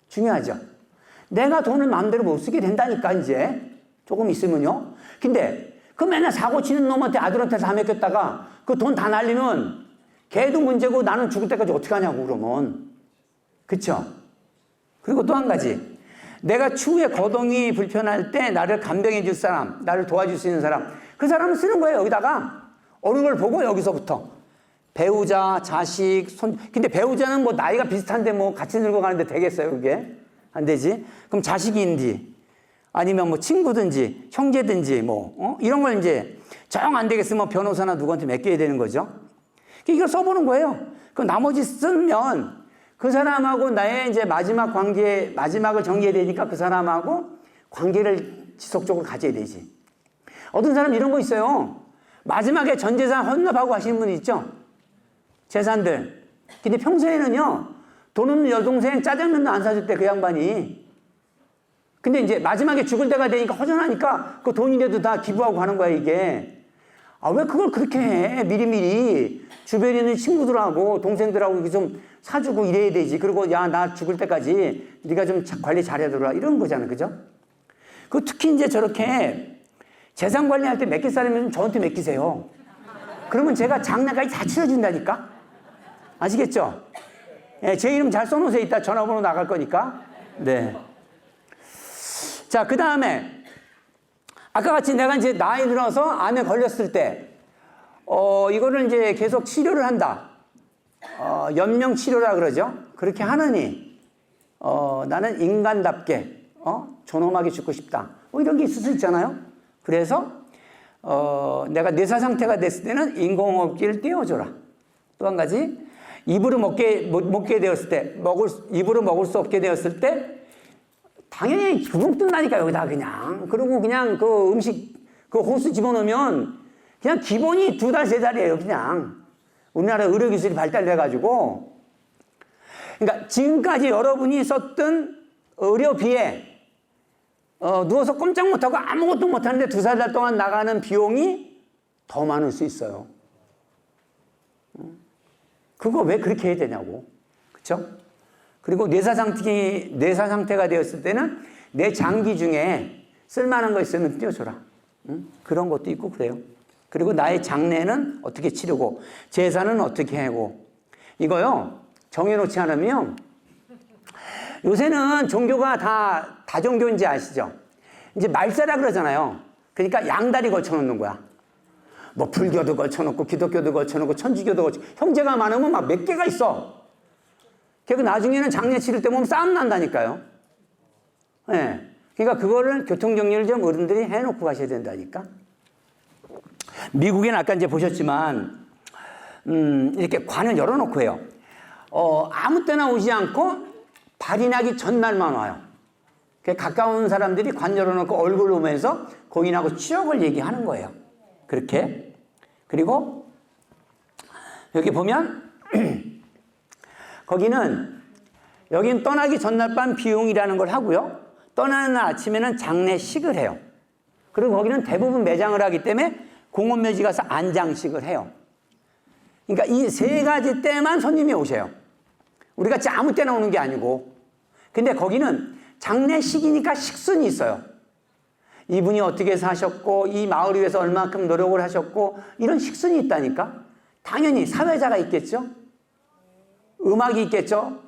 중요하죠. 내가 돈을 마음대로 못 쓰게 된다니까, 이제. 조금 있으면요. 근데, 그 맨날 사고 치는 놈한테 아들한테 다 맡겼다가 그 돈 다 날리면 걔도 문제고 나는 죽을 때까지 어떻게 하냐고, 그러면. 그쵸? 그리고 또 한 가지. 내가 추후에 거동이 불편할 때 나를 간병해 줄 사람, 나를 도와줄 수 있는 사람, 그 사람을 쓰는 거예요, 여기다가. 어느 걸 보고 여기서부터. 배우자, 자식, 손. 근데 배우자는 뭐 나이가 비슷한데 뭐 같이 늙어가는데 되겠어요, 그게? 안 되지? 그럼 자식인지, 아니면 뭐 친구든지, 형제든지, 이런 걸 이제 정 안 되겠으면 변호사나 누구한테 맡겨야 되는 거죠. 이걸 써보는 거예요. 그 나머지 쓰면 그 사람하고 나의 이제 마지막 관계, 마지막을 정리해야 되니까 그 사람하고 관계를 지속적으로 가져야 되지. 어떤 사람 이런 거 있어요. 마지막에 전 재산 헌납하고 하시는 분이 있죠. 재산들. 근데 평소에는요, 돈 없는 여동생 짜장면도 안 사줄 때 그 양반이. 근데 이제 마지막에 죽을 때가 되니까 허전하니까 그 돈이라도 다 기부하고 가는 거야, 이게. 아, 왜 그걸 그렇게 해? 미리미리. 주변에 있는 친구들하고 동생들하고 이렇게 좀 사주고 이래야 되지. 그리고 야, 나 죽을 때까지 네가 좀 관리 잘해둬라. 이런 거잖아. 그죠? 그 특히 이제 저렇게 재산 관리할 때 맡길 사람이면 저한테 맡기세요. 그러면 제가 장례까지 다 치러준다니까? 아시겠죠? 예, 제 이름 잘 써놓으세요. 이따 전화번호 나갈 거니까. 네. 자, 그 다음에 아까 같이 내가 이제 나이 들어서 암에 걸렸을 때, 이거를 이제 계속 치료를 한다. 연명 치료라 그러죠. 그렇게 하느니, 나는 인간답게, 존엄하게 죽고 싶다. 이런 게 있을 수 있잖아요. 그래서, 내가 뇌사 상태가 됐을 때는 인공호흡기를 떼어줘라. 또 한 가지, 입으로 먹게 되었을 때, 입으로 먹을 수 없게 되었을 때, 당연히 부북 뜬다니까, 여기다 그냥. 그리고 그냥 그 음식, 그 호수 집어넣으면 그냥 기본이 2달, 3달이에요, 그냥. 우리나라 의료기술이 발달돼가지고. 그러니까 지금까지 여러분이 썼던 의료비에, 누워서 꼼짝 못하고 아무것도 못하는데 2-3달 동안 나가는 비용이 더 많을 수 있어요. 그거 왜 그렇게 해야 되냐고. 그쵸? 그리고 뇌사 상태가 되었을 때는 내 장기 중에 쓸만한 거 있으면 띄워줘라. 그런 것도 있고 그래요. 그리고 나의 장례는 어떻게 치르고, 제사는 어떻게 하고. 이거요, 정해놓지 않으면, 요새는 종교가 다 다종교인지 아시죠? 이제 말세라 그러잖아요. 그러니까 양다리 걸쳐놓는 거야. 뭐 불교도 걸쳐놓고, 기독교도 걸쳐놓고, 천주교도 형제가 많으면 막 몇 개가 있어. 그리고 나중에는 장례 치를 때 보면 싸움 난다니까요. 네. 그러니까 그거를 교통정리를 좀 어른들이 해놓고 가셔야 된다니까. 미국에는 아까 이제 보셨지만, 이렇게 관을 열어놓고 해요. 아무 때나 오지 않고 발이 나기 전날만 와요. 가까운 사람들이 관 열어놓고 얼굴 보면서 고인하고 추억을 얘기하는 거예요. 그렇게. 그리고 여기 보면, 여기는 떠나기 전날 밤 비용이라는 걸 하고요. 떠나는 날 아침에는 장례식을 해요. 그리고 거기는 대부분 매장을 하기 때문에 공원묘지 가서 안장식을 해요. 그러니까 이 3가지 때만 손님이 오셔요. 우리가 아무 때나 오는 게 아니고. 근데 거기는 장례식이니까 식순이 있어요. 이분이 어떻게 사셨고, 이 마을 위해서 얼마큼 노력을 하셨고, 이런 식순이 있다니까. 당연히 사회자가 있겠죠. 음악이 있겠죠.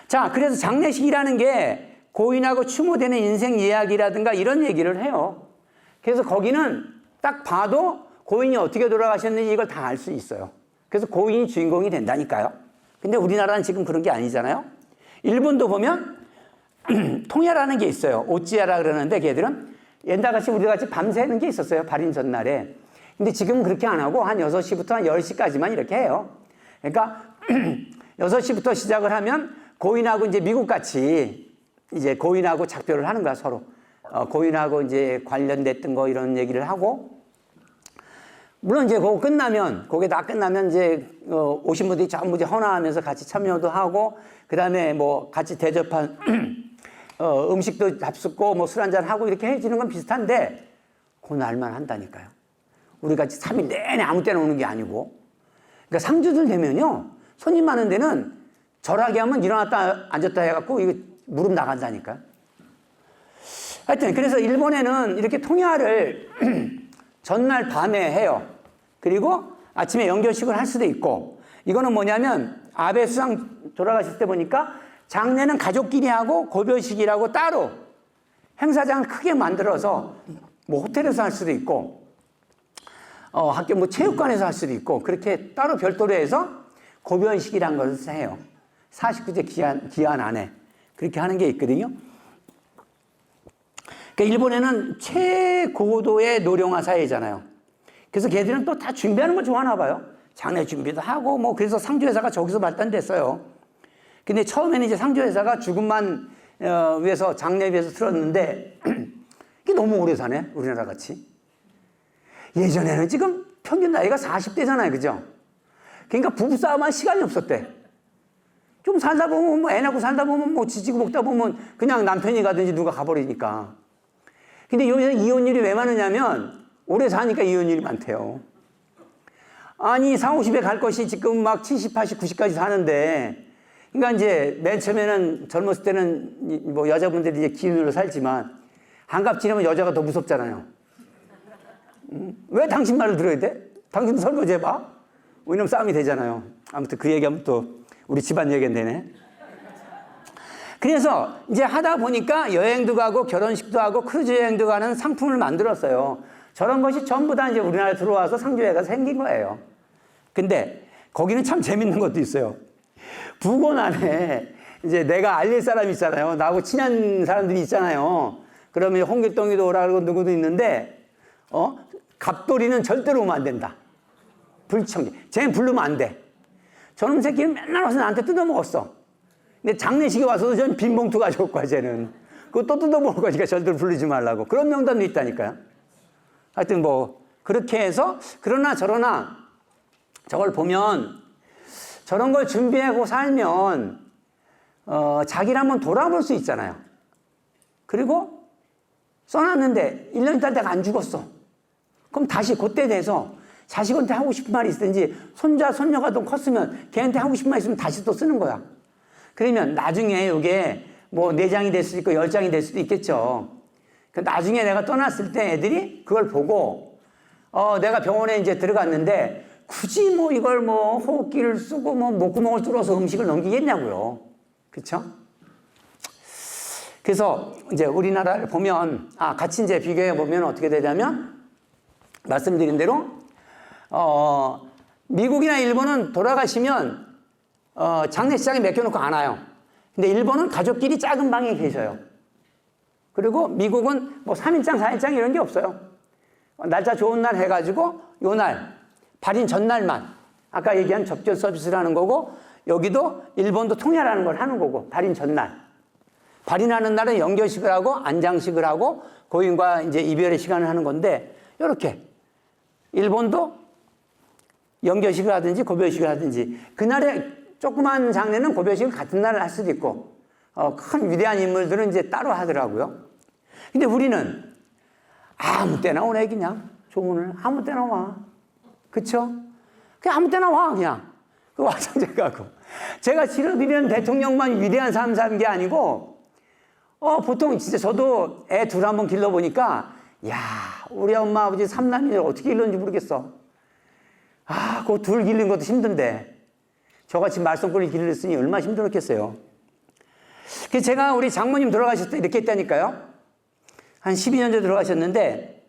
자, 그래서 장례식이라는 게 고인하고 추모되는 인생 이야기라든가 이런 얘기를 해요. 그래서 거기는 딱 봐도 고인이 어떻게 돌아가셨는지 이걸 다 알 수 있어요. 그래서 고인이 주인공이 된다니까요. 근데 우리나라는 지금 그런 게 아니잖아요. 일본도 보면 통야라는 게 있어요. 오찌야라 그러는데 걔들은 옛날같이 우리같이 밤새는 게 있었어요. 발인 전날에. 근데 지금은 그렇게 안 하고 한 6시부터 한 10시까지만 이렇게 해요. 그러니까 6시부터 시작을 하면 고인하고 이제 미국같이 이제 고인하고 작별을 하는 거야, 서로. 고인하고 이제 관련됐던 거 이런 얘기를 하고, 물론 이제 그거 끝나면, 그게 다 끝나면 이제 오신 분들이 전부 이제 헌화하면서 같이 참여도 하고, 그 다음에 뭐 같이 대접한 음식도 잡숫고 뭐 술 한잔 하고 이렇게 해지는 건 비슷한데, 그 날만 한다니까요. 우리 같이 3일 내내 아무 때나 오는 게 아니고. 그러니까 상주들 되면요, 손님 많은 데는 절하게 하면 일어났다 앉았다 해갖고 이거 무릎 나간다니까. 하여튼 그래서 일본에는 이렇게 통야를 전날 밤에 해요. 그리고 아침에 연결식을 할 수도 있고, 이거는 뭐냐면 아베 수상 돌아가실 때 보니까 장례는 가족끼리 하고 고별식이라고 따로 행사장을 크게 만들어서 뭐 호텔에서 할 수도 있고, 학교 뭐 체육관에서 할 수도 있고, 그렇게 따로 별도로 해서 고별식이라는 것을 해요. 49제 기한 안에 그렇게 하는 게 있거든요. 그러니까 일본에는 최고도의 노령화 사회잖아요. 그래서 걔들은 또 다 준비하는 걸 좋아하나 봐요. 장례 준비도 하고 뭐, 그래서 상조회사가 저기서 발단됐어요. 근데 처음에는 이제 상조회사가 죽음만 위해서 장례 위해서 틀었는데 이게 너무 오래 사네, 우리나라 같이. 예전에는 지금 평균 나이가 40대잖아요, 그죠? 그러니까 부부싸움할 시간이 없었대. 좀 살다 보면, 뭐 애 낳고 살다 보면, 뭐 지지고 먹다 보면 그냥 남편이 가든지 누가 가버리니까. 근데 요새 이혼율이 왜 많으냐면, 오래 사니까 이혼율이 많대요. 아니, 40, 50에 갈 것이 지금 막 70, 80, 90까지 사는데, 그러니까 이제 맨 처음에는 젊었을 때는 뭐 여자분들이 이제 기운으로 살지만, 한갑 지나면 여자가 더 무섭잖아요. 왜 당신 말을 들어야 돼? 당신도 설거지 해봐. 왜냐면 싸움이 되잖아요. 아무튼 그 얘기하면 또 우리 집안 얘기는 되네. 그래서 이제 하다 보니까 여행도 가고 결혼식도 하고 크루즈 여행도 가는 상품을 만들었어요. 저런 것이 전부 다 이제 우리나라에 들어와서 상조회가 생긴 거예요. 근데 거기는 참 재밌는 것도 있어요. 부곤 안에 이제 내가 알릴 사람이 있잖아요. 나하고 친한 사람들이 있잖아요. 그러면 홍길동이도 오라고 누구도 있는데, 갑돌이는 절대로 오면 안 된다. 불청지. 쟤는 부르면 안 돼. 저놈 새끼는 맨날 와서 나한테 뜯어먹었어. 근데 장례식에 와서도 전 빈봉투 가져올 거야, 쟤는. 그거 또 뜯어먹을 거니까 절대로 부르지 말라고. 그런 명단도 있다니까요. 하여튼 뭐, 그렇게 해서, 그러나 저러나, 저걸 보면, 저런 걸 준비하고 살면, 자기를 한번 돌아볼 수 있잖아요. 그리고 써놨는데, 1년 있다 내가 안 죽었어. 그럼 다시 그때 돼서 자식한테 하고 싶은 말이 있든지, 손자, 손녀가 좀 컸으면 걔한테 하고 싶은 말 있으면 다시 또 쓰는 거야. 그러면 나중에 이게 뭐 4장이 될 수도 있고 10장이 될 수도 있겠죠. 나중에 내가 떠났을 때 애들이 그걸 보고, 내가 병원에 이제 들어갔는데 굳이 뭐 이걸 뭐 호흡기를 쓰고 뭐 목구멍을 뚫어서 음식을 넘기겠냐고요. 그쵸? 그래서 이제 우리나라를 보면, 같이 이제 비교해 보면 어떻게 되냐면, 말씀드린 대로, 미국이나 일본은 돌아가시면, 장례식장에 맡겨놓고 안 와요. 근데 일본은 가족끼리 작은 방에 계셔요. 그리고 미국은 뭐 3일장, 4일장 이런 게 없어요. 날짜 좋은 날 해가지고, 요 날, 발인 전날만, 아까 얘기한 접견 서비스를 하는 거고, 여기도 일본도 통야라는 걸 하는 거고, 발인 전날. 발인하는 날은 연결식을 하고, 안장식을 하고, 고인과 이제 이별의 시간을 하는 건데, 요렇게. 일본도 연결식을 하든지 고별식을 하든지, 그날에 조그만 장례는 고별식을 같은 날 할 수도 있고, 큰 위대한 인물들은 이제 따로 하더라고요. 근데 우리는 아무 때나 오네, 그냥. 조문을 아무 때나 와. 그쵸? 그냥 아무 때나 와, 그냥. 그 와서 제가 치러드리는 대통령만 위대한 삶 사는 게 아니고, 보통 진짜 저도 애 둘 한번 길러보니까, 야, 우리 엄마 아버지 삼남이를 어떻게 길렀는지 모르겠어. 그거 둘 기르는 것도 힘든데, 저같이 말썽꾸리 기르랬으니 얼마나 힘들었겠어요. 그래서 제가 우리 장모님 돌아가셨을 때 이렇게 했다니까요. 한 12년 전에 돌아가셨는데,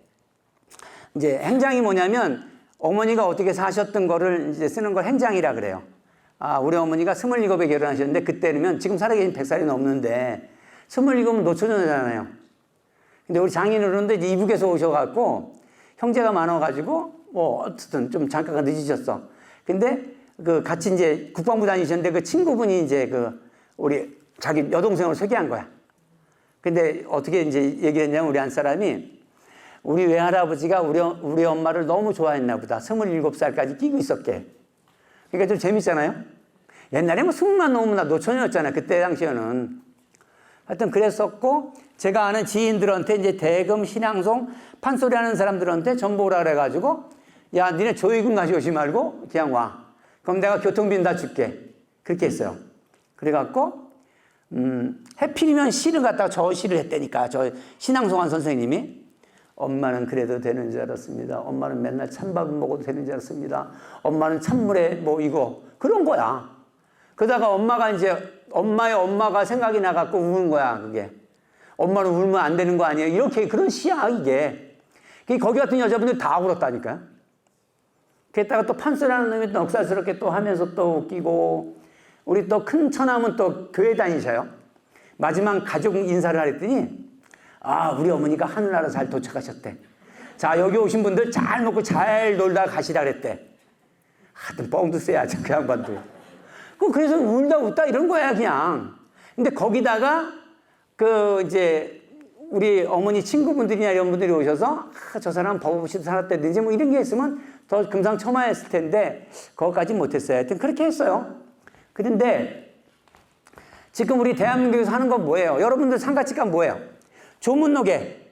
이제 행장이 뭐냐면, 어머니가 어떻게 사셨던 거를 이제 쓰는 걸 행장이라 그래요. 우리 어머니가 27에 결혼하셨는데, 그때면 지금 살아 계신 100살이 넘는데, 27은 노처녀잖아요. 근데 우리 장인어른도 이제 이북에서 오셔갖고 형제가 많아가지고 뭐 어쨌든 좀 잠깐 늦으셨어. 근데 그 같이 이제 국방부 다니셨는데 그 친구분이 이제 그 우리 자기 여동생을 소개한 거야. 근데 어떻게 이제 얘기했냐면 우리 한 사람이 우리 외할아버지가 우리 엄마를 너무 좋아했나 보다. 27살까지 끼고 있었게. 그러니까 좀 재밌잖아요. 옛날에 뭐 20만 넘으면 나 노처녀였잖아요. 그때 당시에는. 하여튼 그랬었고, 제가 아는 지인들한테 이제 대금, 신앙송, 판소리 하는 사람들한테 전부 오라 그래가지고, 야, 니네 조의금 가져오지 말고 그냥 와. 그럼 내가 교통비는 다 줄게. 그렇게 했어요. 그래갖고, 해필이면 시를 갖다가 저 시를 했다니까. 저 신앙송한 선생님이. 엄마는 그래도 되는 줄 알았습니다. 엄마는 맨날 찬밥을 먹어도 되는 줄 알았습니다. 엄마는 찬물에 뭐 이거. 그런 거야. 그러다가 엄마가 이제 엄마의 엄마가 생각이 나갖고 우는 거야, 그게. 엄마는 울면 안 되는 거 아니에요? 이렇게 그런 시야, 이게. 거기 같은 여자분들 다 울었다니까요. 게다가 또 판소리하는 놈이 또 넉살스럽게 또 하면서 또 웃기고, 우리 또 큰 처남은 또 교회 다니셔요. 마지막 가족 인사를 하랬더니, 아, 우리 어머니가 하늘나라 잘 도착하셨대. 자, 여기 오신 분들 잘 먹고 잘 놀다 가시라 그랬대. 하여튼 뻥도 쎄야지, 그 양반도. 그래서 울다 웃다 이런 거야, 그냥. 근데 거기다가, 이제, 우리 어머니 친구분들이나 이런 분들이 오셔서, 아, 저 사람 법 없이도 살았다든지 뭐 이런 게 있으면 더 금상첨화했을 텐데, 그거까지 못했어요. 하여튼 그렇게 했어요. 그런데, 지금 우리 대한민국에서 하는 건 뭐예요? 여러분들 상가집값 뭐예요? 조문록에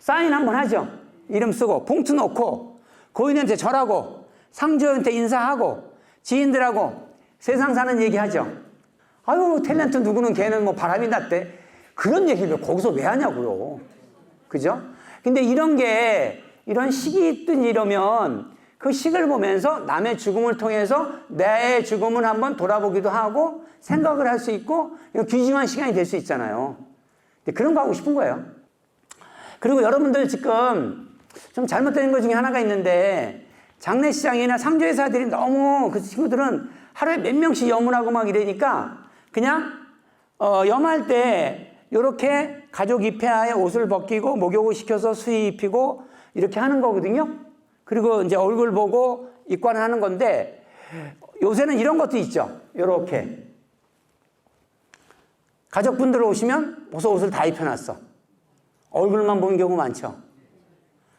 사인 한번 하죠. 이름 쓰고, 봉투 넣고, 고인한테 절하고, 상주한테 인사하고, 지인들하고, 세상 사는 얘기 하죠. 아유, 탤런트 누구는 걔는 뭐 바람이 났대. 그런 얘기를 거기서 왜 하냐고요. 그죠? 근데 이런 식이 있든 이러면 그 식을 보면서 남의 죽음을 통해서 내 죽음을 한번 돌아보기도 하고 생각을 할 수 있고 귀중한 시간이 될 수 있잖아요. 근데 그런 거 하고 싶은 거예요. 그리고 여러분들 지금 좀 잘못된 것 중에 하나가 있는데 장례시장이나 상조회사들이 너무 그 친구들은 하루에 몇 명씩 염을하고 막 이러니까 그냥 염할 때 이렇게 가족 입회하에 옷을 벗기고 목욕을 시켜서 수의 입히고 이렇게 하는 거거든요. 그리고 이제 얼굴 보고 입관하는 건데 요새는 이런 것도 있죠. 이렇게 가족분들 오시면 벌써 옷을 다 입혀놨어. 얼굴만 보는 경우 많죠.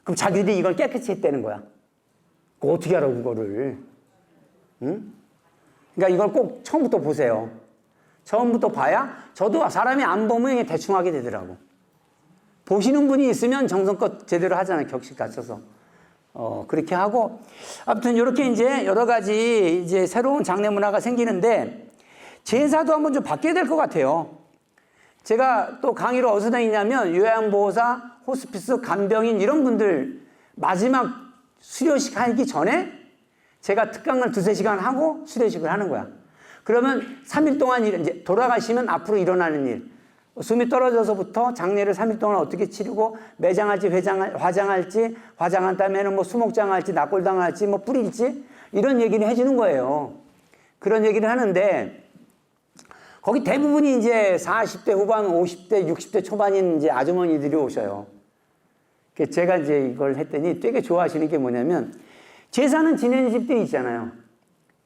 그럼 자기들이 이걸 깨끗이 했다는 거야. 그거 어떻게 알아, 그거를. 응? 그러니까 이걸 꼭 처음부터 보세요. 처음부터 봐야 저도 사람이 안 보면 대충 하게 되더라고. 보시는 분이 있으면 정성껏 제대로 하잖아요. 격식 갖춰서. 그렇게 하고. 아무튼 이렇게 이제 여러 가지 이제 새로운 장례 문화가 생기는데 제사도 한번 좀 바뀌어야 될 것 같아요. 제가 또 강의를 어디서 다니냐면 요양보호사, 호스피스, 간병인 이런 분들 마지막 수료식 하기 전에 제가 특강을 2-3시간 하고 수료식을 하는 거야. 그러면 3일 동안 이제 돌아가시면 앞으로 일어나는 일, 숨이 떨어져서부터 장례를 3일 동안 어떻게 치르고 매장할지 화장할지, 화장한 다음에는 뭐 수목장할지 납골당할지 뭐 뿌릴지 이런 얘기를 해주는 거예요. 그런 얘기를 하는데 거기 대부분이 이제 40대 후반, 50대, 60대 초반인 이제 아주머니들이 오셔요. 제가 이제 이걸 했더니 되게 좋아하시는 게 뭐냐면 제사는 지내는 집들이 있잖아요.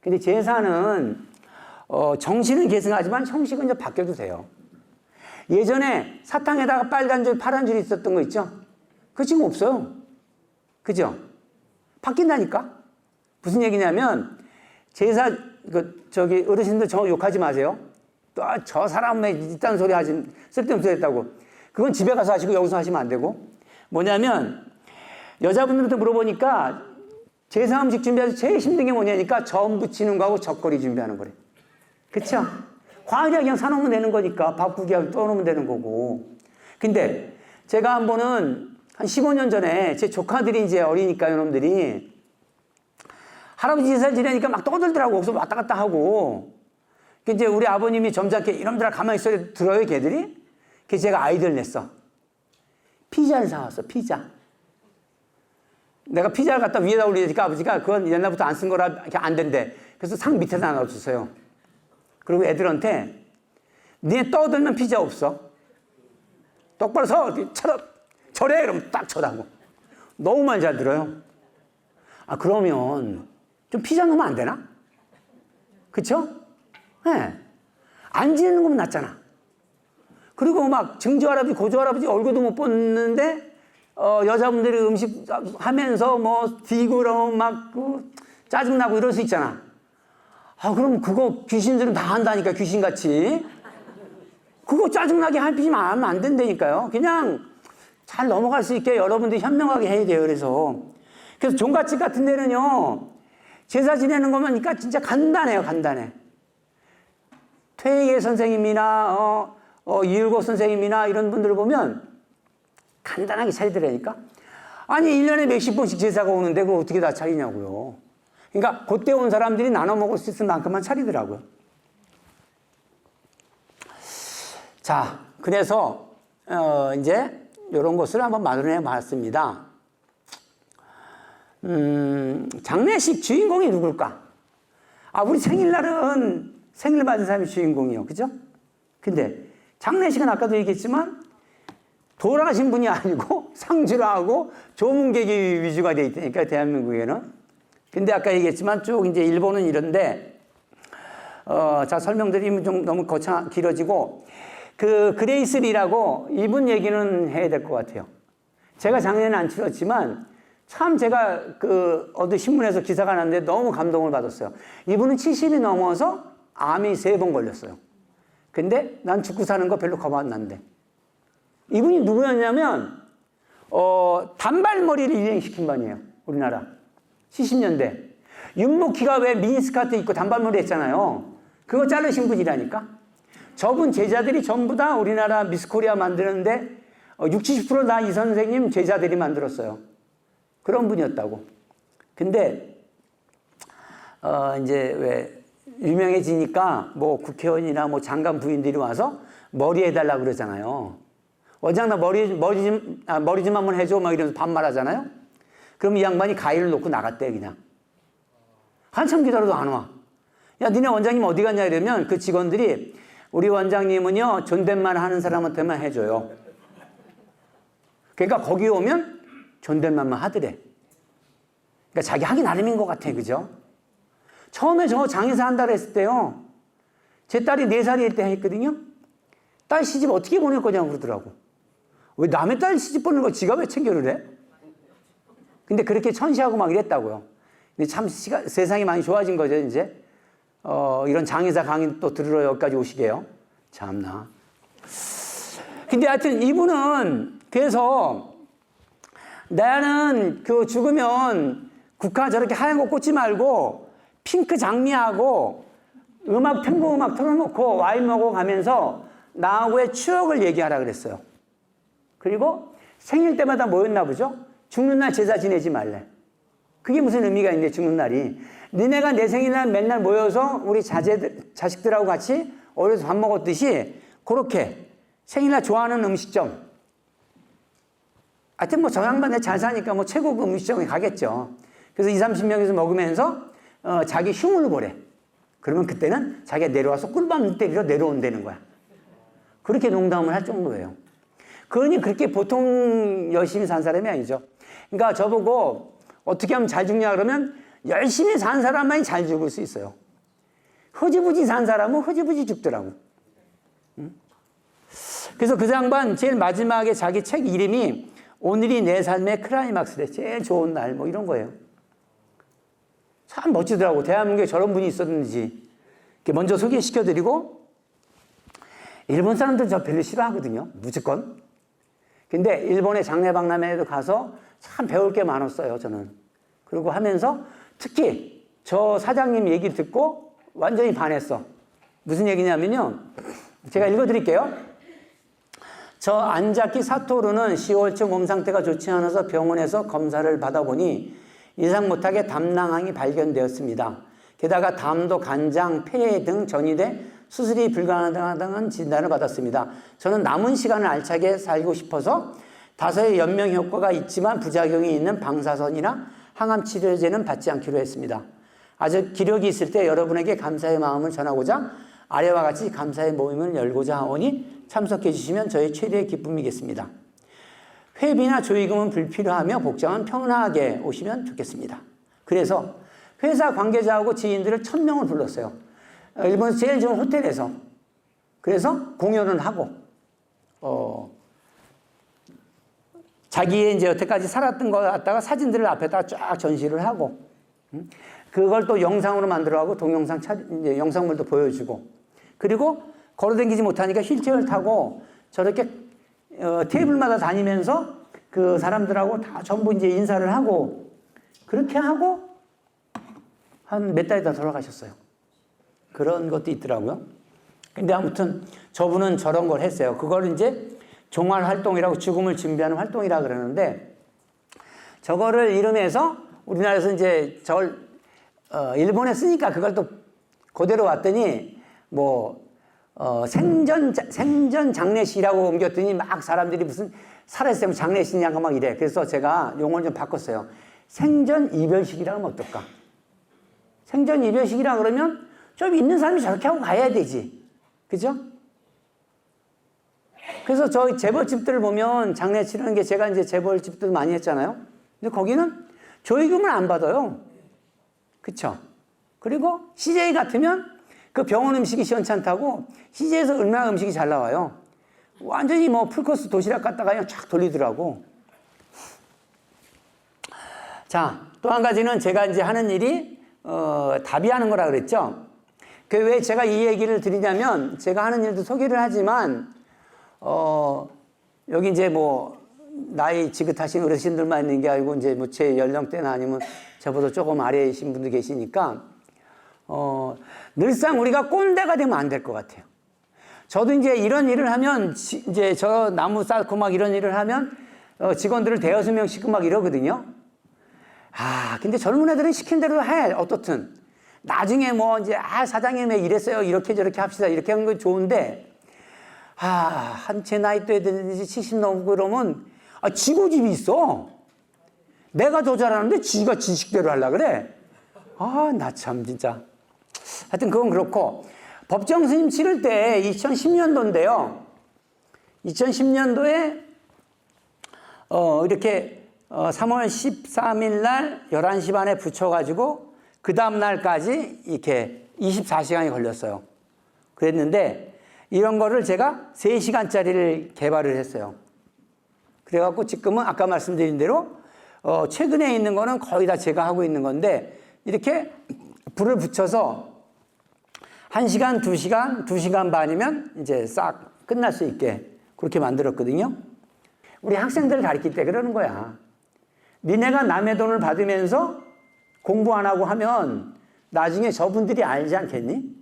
근데 제사는 정신은 계승하지만 형식은 이제 바뀌어도 돼요. 예전에 사탕에다가 빨간 줄, 파란 줄이 있었던 거 있죠? 그거 지금 없어요. 그죠? 바뀐다니까? 무슨 얘기냐면 제사, 어르신들 저 욕하지 마세요. 또 저 사람에 이딴 소리 하지, 쓸데없는 소리 했다고. 그건 집에 가서 하시고 여기서 하시면 안 되고. 뭐냐면 여자분들한테 물어보니까 제사 음식 준비해서 제일 힘든 게 뭐냐니까 전 부치는 거하고 젓거리 준비하는 거래. 그쵸? 과일이야 그냥 사놓으면 되는 거니까 밥국이야 떠놓으면 되는 거고. 근데 제가 한 번은 한 15년 전에 제 조카들이 이제 어리니까 이놈들이 할아버지 제사를 지내니까 막 떠들더라고. 거기서 왔다 갔다 하고. 이제 우리 아버님이 점잖게 이놈들아 가만히 있어 들어요 걔들이. 그래서 제가 아이디어를 냈어. 피자를 사왔어. 피자. 내가 피자를 갖다 위에다 올리니까 아버지가 그건 옛날부터 안 쓴 거라 안 된대. 그래서 상 밑에다 놔줬어요. 그리고 애들한테 니네 떠들면 피자 없어. 똑바로 서! 쳐다! 저래! 그러면 딱 쳐다고. 너무 많이 잘 들어요. 아, 그러면 좀 피자 넣으면 안 되나? 그쵸? 예. 네. 안 지내는 거면 낫잖아. 그리고 막 증조할아버지, 고조할아버지 얼굴도 못 봤는데, 여자분들이 음식 하면서 뭐, 디그러 막, 짜증나고 이럴 수 있잖아. 아, 그럼 그거 귀신들은 다 한다니까, 귀신같이. 그거 짜증나게 하면 안 된다니까요. 그냥 잘 넘어갈 수 있게 여러분들이 현명하게 해야 돼요. 그래서 종갓집 같은 데는요, 제사 지내는 거니까 진짜 간단해요, 간단해. 퇴계 선생님이나, 이율고 선생님이나 이런 분들을 보면 간단하게 차리더라니까. 아니, 1년에 몇십 번씩 제사가 오는데 그걸 어떻게 다 차리냐고요. 그러니까 그때 온 사람들이 나눠 먹을 수 있을 만큼만 차리더라고요. 자, 그래서 이제 이런 것을 한번 마련해 봤습니다. 장례식 주인공이 누굴까? 아, 우리 생일날은 생일 받은 사람이 주인공이요. 그죠? 근데 장례식은 아까도 얘기했지만 돌아가신 분이 아니고 상주를 하고 조문객이 위주가 돼 있다니까, 대한민국에는. 근데 아까 얘기했지만 쭉 이제 일본은 이런데, 자, 설명드리면 좀 너무 길어지고, 그레이스 리라고 이분 얘기는 해야 될 것 같아요. 제가 작년에 안 치렀지만 참 제가 어디 신문에서 기사가 났는데 너무 감동을 받았어요. 이분은 70이 넘어서 암이 3번 걸렸어요. 근데 난 죽고 사는 거 별로 겁 안 난대. 이분이 누구였냐면, 단발머리를 유행시킨 분이에요. 우리나라. 70년대. 윤목희가 왜 미니스커트 입고 단발머리 했잖아요. 그거 자르신 분이라니까. 저분 제자들이 전부 다 우리나라 미스코리아 만드는데 60, 70% 다 이 선생님 제자들이 만들었어요. 그런 분이었다고. 근데 이제 왜 유명해지니까 뭐 국회의원이나 뭐 장관 부인들이 와서 머리 해달라고 그러잖아요. 원장 나 머리 좀 한번 해줘 막 이러면서 반말하잖아요. 그럼 이 양반이 가위를 놓고 나갔대 그냥. 한참 기다려도 안 와. 야, 니네 원장님 어디 갔냐 이러면 그 직원들이 우리 원장님은요 존댓말 하는 사람한테만 해줘요. 그러니까 거기 오면 존댓말만 하더래. 그러니까 자기 하기 나름인 것 같아. 그죠? 처음에 저 장의사 한다고 했을 때요, 제 딸이 4살일 때 했거든요. 딸 시집 어떻게 보낼 거냐고 그러더라고. 왜 남의 딸 시집 보내는 거 지가 왜 챙겨를 해? 근데 그렇게 천시하고 막 이랬다고요. 근데 참 세상이 많이 좋아진 거죠 이제. 이런 장의사 강의 또 들으러 여기까지 오시게요. 참나. 근데 하여튼 이분은 그래서 나는 죽으면 국화 저렇게 하얀 거 꽂지 말고 핑크 장미하고 편곡 음악 틀어놓고 와인 먹어 가면서 나하고의 추억을 얘기하라 그랬어요. 그리고 생일 때마다 뭐였나 보죠? 죽는 날 제사 지내지 말래. 그게 무슨 의미가 있는데, 죽는 날이. 너네가 내 생일날 맨날 모여서 우리 자식들하고 같이 어려서 밥 먹었듯이 그렇게 생일날 좋아하는 음식점. 하여튼 뭐 저 양반 내 잘 사니까 뭐 최고급 음식점에 가겠죠. 그래서 20, 30명에서 먹으면서 자기 흉을 보래. 그러면 그때는 자기가 내려와서 꿀밤 때리러 내려온다는 거야. 그렇게 농담을 할 정도예요. 그러니 그렇게 보통 열심히 산 사람이 아니죠. 그러니까 저보고 어떻게 하면 잘 죽냐 그러면 열심히 산 사람만이 잘 죽을 수 있어요. 흐지부지 산 사람은 흐지부지 죽더라고. 그래서 그 양반 제일 마지막에 자기 책 이름이 오늘이 내 삶의 클라이막스래. 제일 좋은 날 뭐 이런 거예요. 참 멋지더라고. 대한민국에 저런 분이 있었는지. 먼저 소개시켜드리고, 일본 사람들 저 별로 싫어하거든요. 무조건. 근데 일본의 장례박람회에도 가서 참 배울 게 많았어요, 저는. 그리고 하면서 특히 저 사장님 얘기 듣고 완전히 반했어. 무슨 얘기냐면요. 제가 읽어드릴게요. 저 안자키 사토루는 10월쯤 몸 상태가 좋지 않아서 병원에서 검사를 받아보니 예상 못하게 담낭항이 발견되었습니다. 게다가 담도 간장, 폐해 등 전이돼 수술이 불가능하다는 진단을 받았습니다. 저는 남은 시간을 알차게 살고 싶어서 다소의 연명 효과가 있지만 부작용이 있는 방사선이나 항암 치료제는 받지 않기로 했습니다. 아직 기력이 있을 때 여러분에게 감사의 마음을 전하고자 아래와 같이 감사의 모임을 열고자 하오니 참석해 주시면 저의 최대의 기쁨이겠습니다. 회비나 조의금은 불필요하며 복장은 편하게 오시면 좋겠습니다. 그래서 회사 관계자하고 지인들을 1000명을 불렀어요. 일본에서 제일 좋은 호텔에서. 그래서 공연을 하고 자기의 이제 여태까지 살았던 거 갖다가 사진들을 앞에다가 쫙 전시를 하고 그걸 또 영상으로 만들어가고 동영상 이제 영상물도 보여주고 그리고 걸어다니지 못하니까 휠체어를 타고 저렇게 테이블마다 다니면서 그 사람들하고 다 전부 이제 인사를 하고 그렇게 하고 한 몇 달 있다 돌아가셨어요. 그런 것도 있더라고요. 근데 아무튼 저분은 저런 걸 했어요. 그걸 이제 종활 활동이라고 죽음을 준비하는 활동이라 그러는데 저거를 이름해서 우리나라에서 이제 저걸 일본에 쓰니까 그걸 또 그대로 왔더니 뭐 생전 장례식이라고 옮겼더니 막 사람들이 무슨 살아있으면 장례식이냐고 막 이래. 그래서 제가 용어를 좀 바꿨어요. 생전 이별식이라면 어떨까? 생전 이별식이라 그러면 좀 있는 사람이 저렇게 하고 가야 되지. 그죠? 그래서 저희 재벌집들을 보면 장례 치르는 게 제가 이제 재벌집들 많이 했잖아요. 근데 거기는 조의금을 안 받아요. 그쵸? 그리고 CJ 같으면 그 병원 음식이 시원찮다고 CJ에서 얼마나 음식이 잘 나와요. 완전히 뭐 풀코스 도시락 갖다가 그냥 쫙 돌리더라고. 자, 또 한 가지는 제가 이제 하는 일이 답이하는 거라 그랬죠. 그 왜 제가 이 얘기를 드리냐면 제가 하는 일도 소개를 하지만 여기 이제 뭐 나이 지긋하신 어르신들만 있는 게 아니고 이제 뭐 제 연령대나 아니면 저보다 조금 아래이신 분도 계시니까 늘상 우리가 꼰대가 되면 안 될 것 같아요. 저도 이제 이런 일을 하면 이제 저 나무 쌓고 막 이런 일을 하면 직원들을 대여섯 명 싣고 막 이러거든요. 근데 젊은 애들은 시킨 대로 해. 어떻든 나중에 뭐 이제 사장님 왜 이랬어요. 이렇게 저렇게 합시다. 이렇게 하는 건 좋은데 한 제 나이 또 애들이 70 넘고 그러면 지고집이 있어. 내가 더 잘하는데 지가 지식대로 하려고 그래. 나 참 진짜. 하여튼 그건 그렇고 법정 스님 치를 때 2010년도인데요. 2010년도에 이렇게 3월 13일 날 11시 반에 붙여가지고 그 다음 날까지 이렇게 24시간이 걸렸어요. 그랬는데 이런 거를 제가 3시간짜리를 개발을 했어요. 그래갖고 지금은 아까 말씀드린 대로 최근에 있는 거는 거의 다 제가 하고 있는 건데 이렇게 불을 붙여서 1시간, 2시간, 2시간 반이면 이제 싹 끝날 수 있게 그렇게 만들었거든요. 우리 학생들을 가르칠 때 그러는 거야. 니네가 남의 돈을 받으면서 공부 안 하고 하면 나중에 저분들이 알지 않겠니?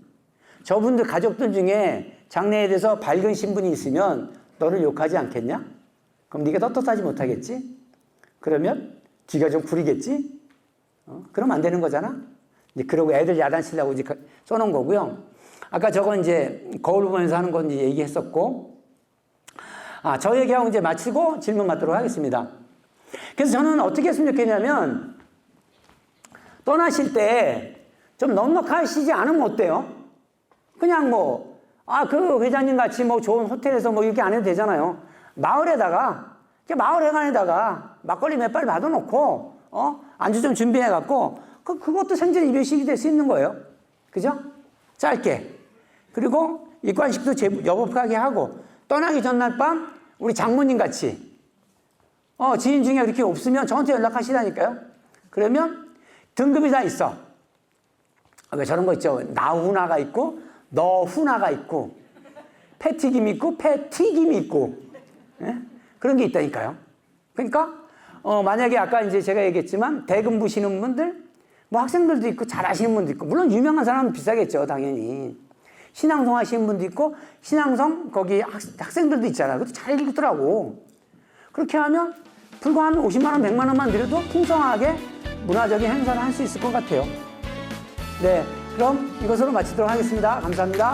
저분들 가족들 중에 장래에 대해서 밝은 신분이 있으면 너를 욕하지 않겠냐? 그럼 네가 떳떳하지 못하겠지? 그러면 뒤가 좀 구리겠지? 그러면 안 되는 거잖아? 이제 그러고 애들 야단치려고 이제 써놓은 거고요. 아까 저건 이제 거울 보면서 하는 건 이제 얘기했었고, 저 얘기하고 이제 마치고 질문 받도록 하겠습니다. 그래서 저는 어떻게 했으면 좋겠냐면, 떠나실 때 좀 넉넉하시지 않으면 어때요? 그냥 뭐, 그 회장님 같이 뭐 좋은 호텔에서 뭐 이렇게 안 해도 되잖아요. 마을에다가, 마을회관에다가 막걸리 몇 발 받아놓고, 안주 좀 준비해갖고, 그것도 생전 이별식이 될 수 있는 거예요. 그죠? 짧게. 그리고 입관식도 여법하게 하고, 떠나기 전날 밤, 우리 장모님 같이, 지인 중에 그렇게 없으면 저한테 연락하시라니까요. 그러면 등급이 다 있어. 왜 저런 거 있죠? 나훈아가 있고, 너훈아가 있고, 패튀김이 있고, 패튀김이 있고, 예? 그런 게 있다니까요. 그러니까, 만약에 아까 이제 제가 얘기했지만, 대금 부시는 분들, 뭐 학생들도 있고, 잘 아시는 분도 있고, 물론 유명한 사람은 비싸겠죠, 당연히. 신앙성 하시는 분도 있고, 신앙성 거기 학생들도 있잖아요. 그것도 잘 읽더라고. 그렇게 하면, 불과 한 50만원, 100만원만 들여도 풍성하게 문화적인 행사를 할 수 있을 것 같아요. 네, 그럼 이것으로 마치도록 하겠습니다. 감사합니다.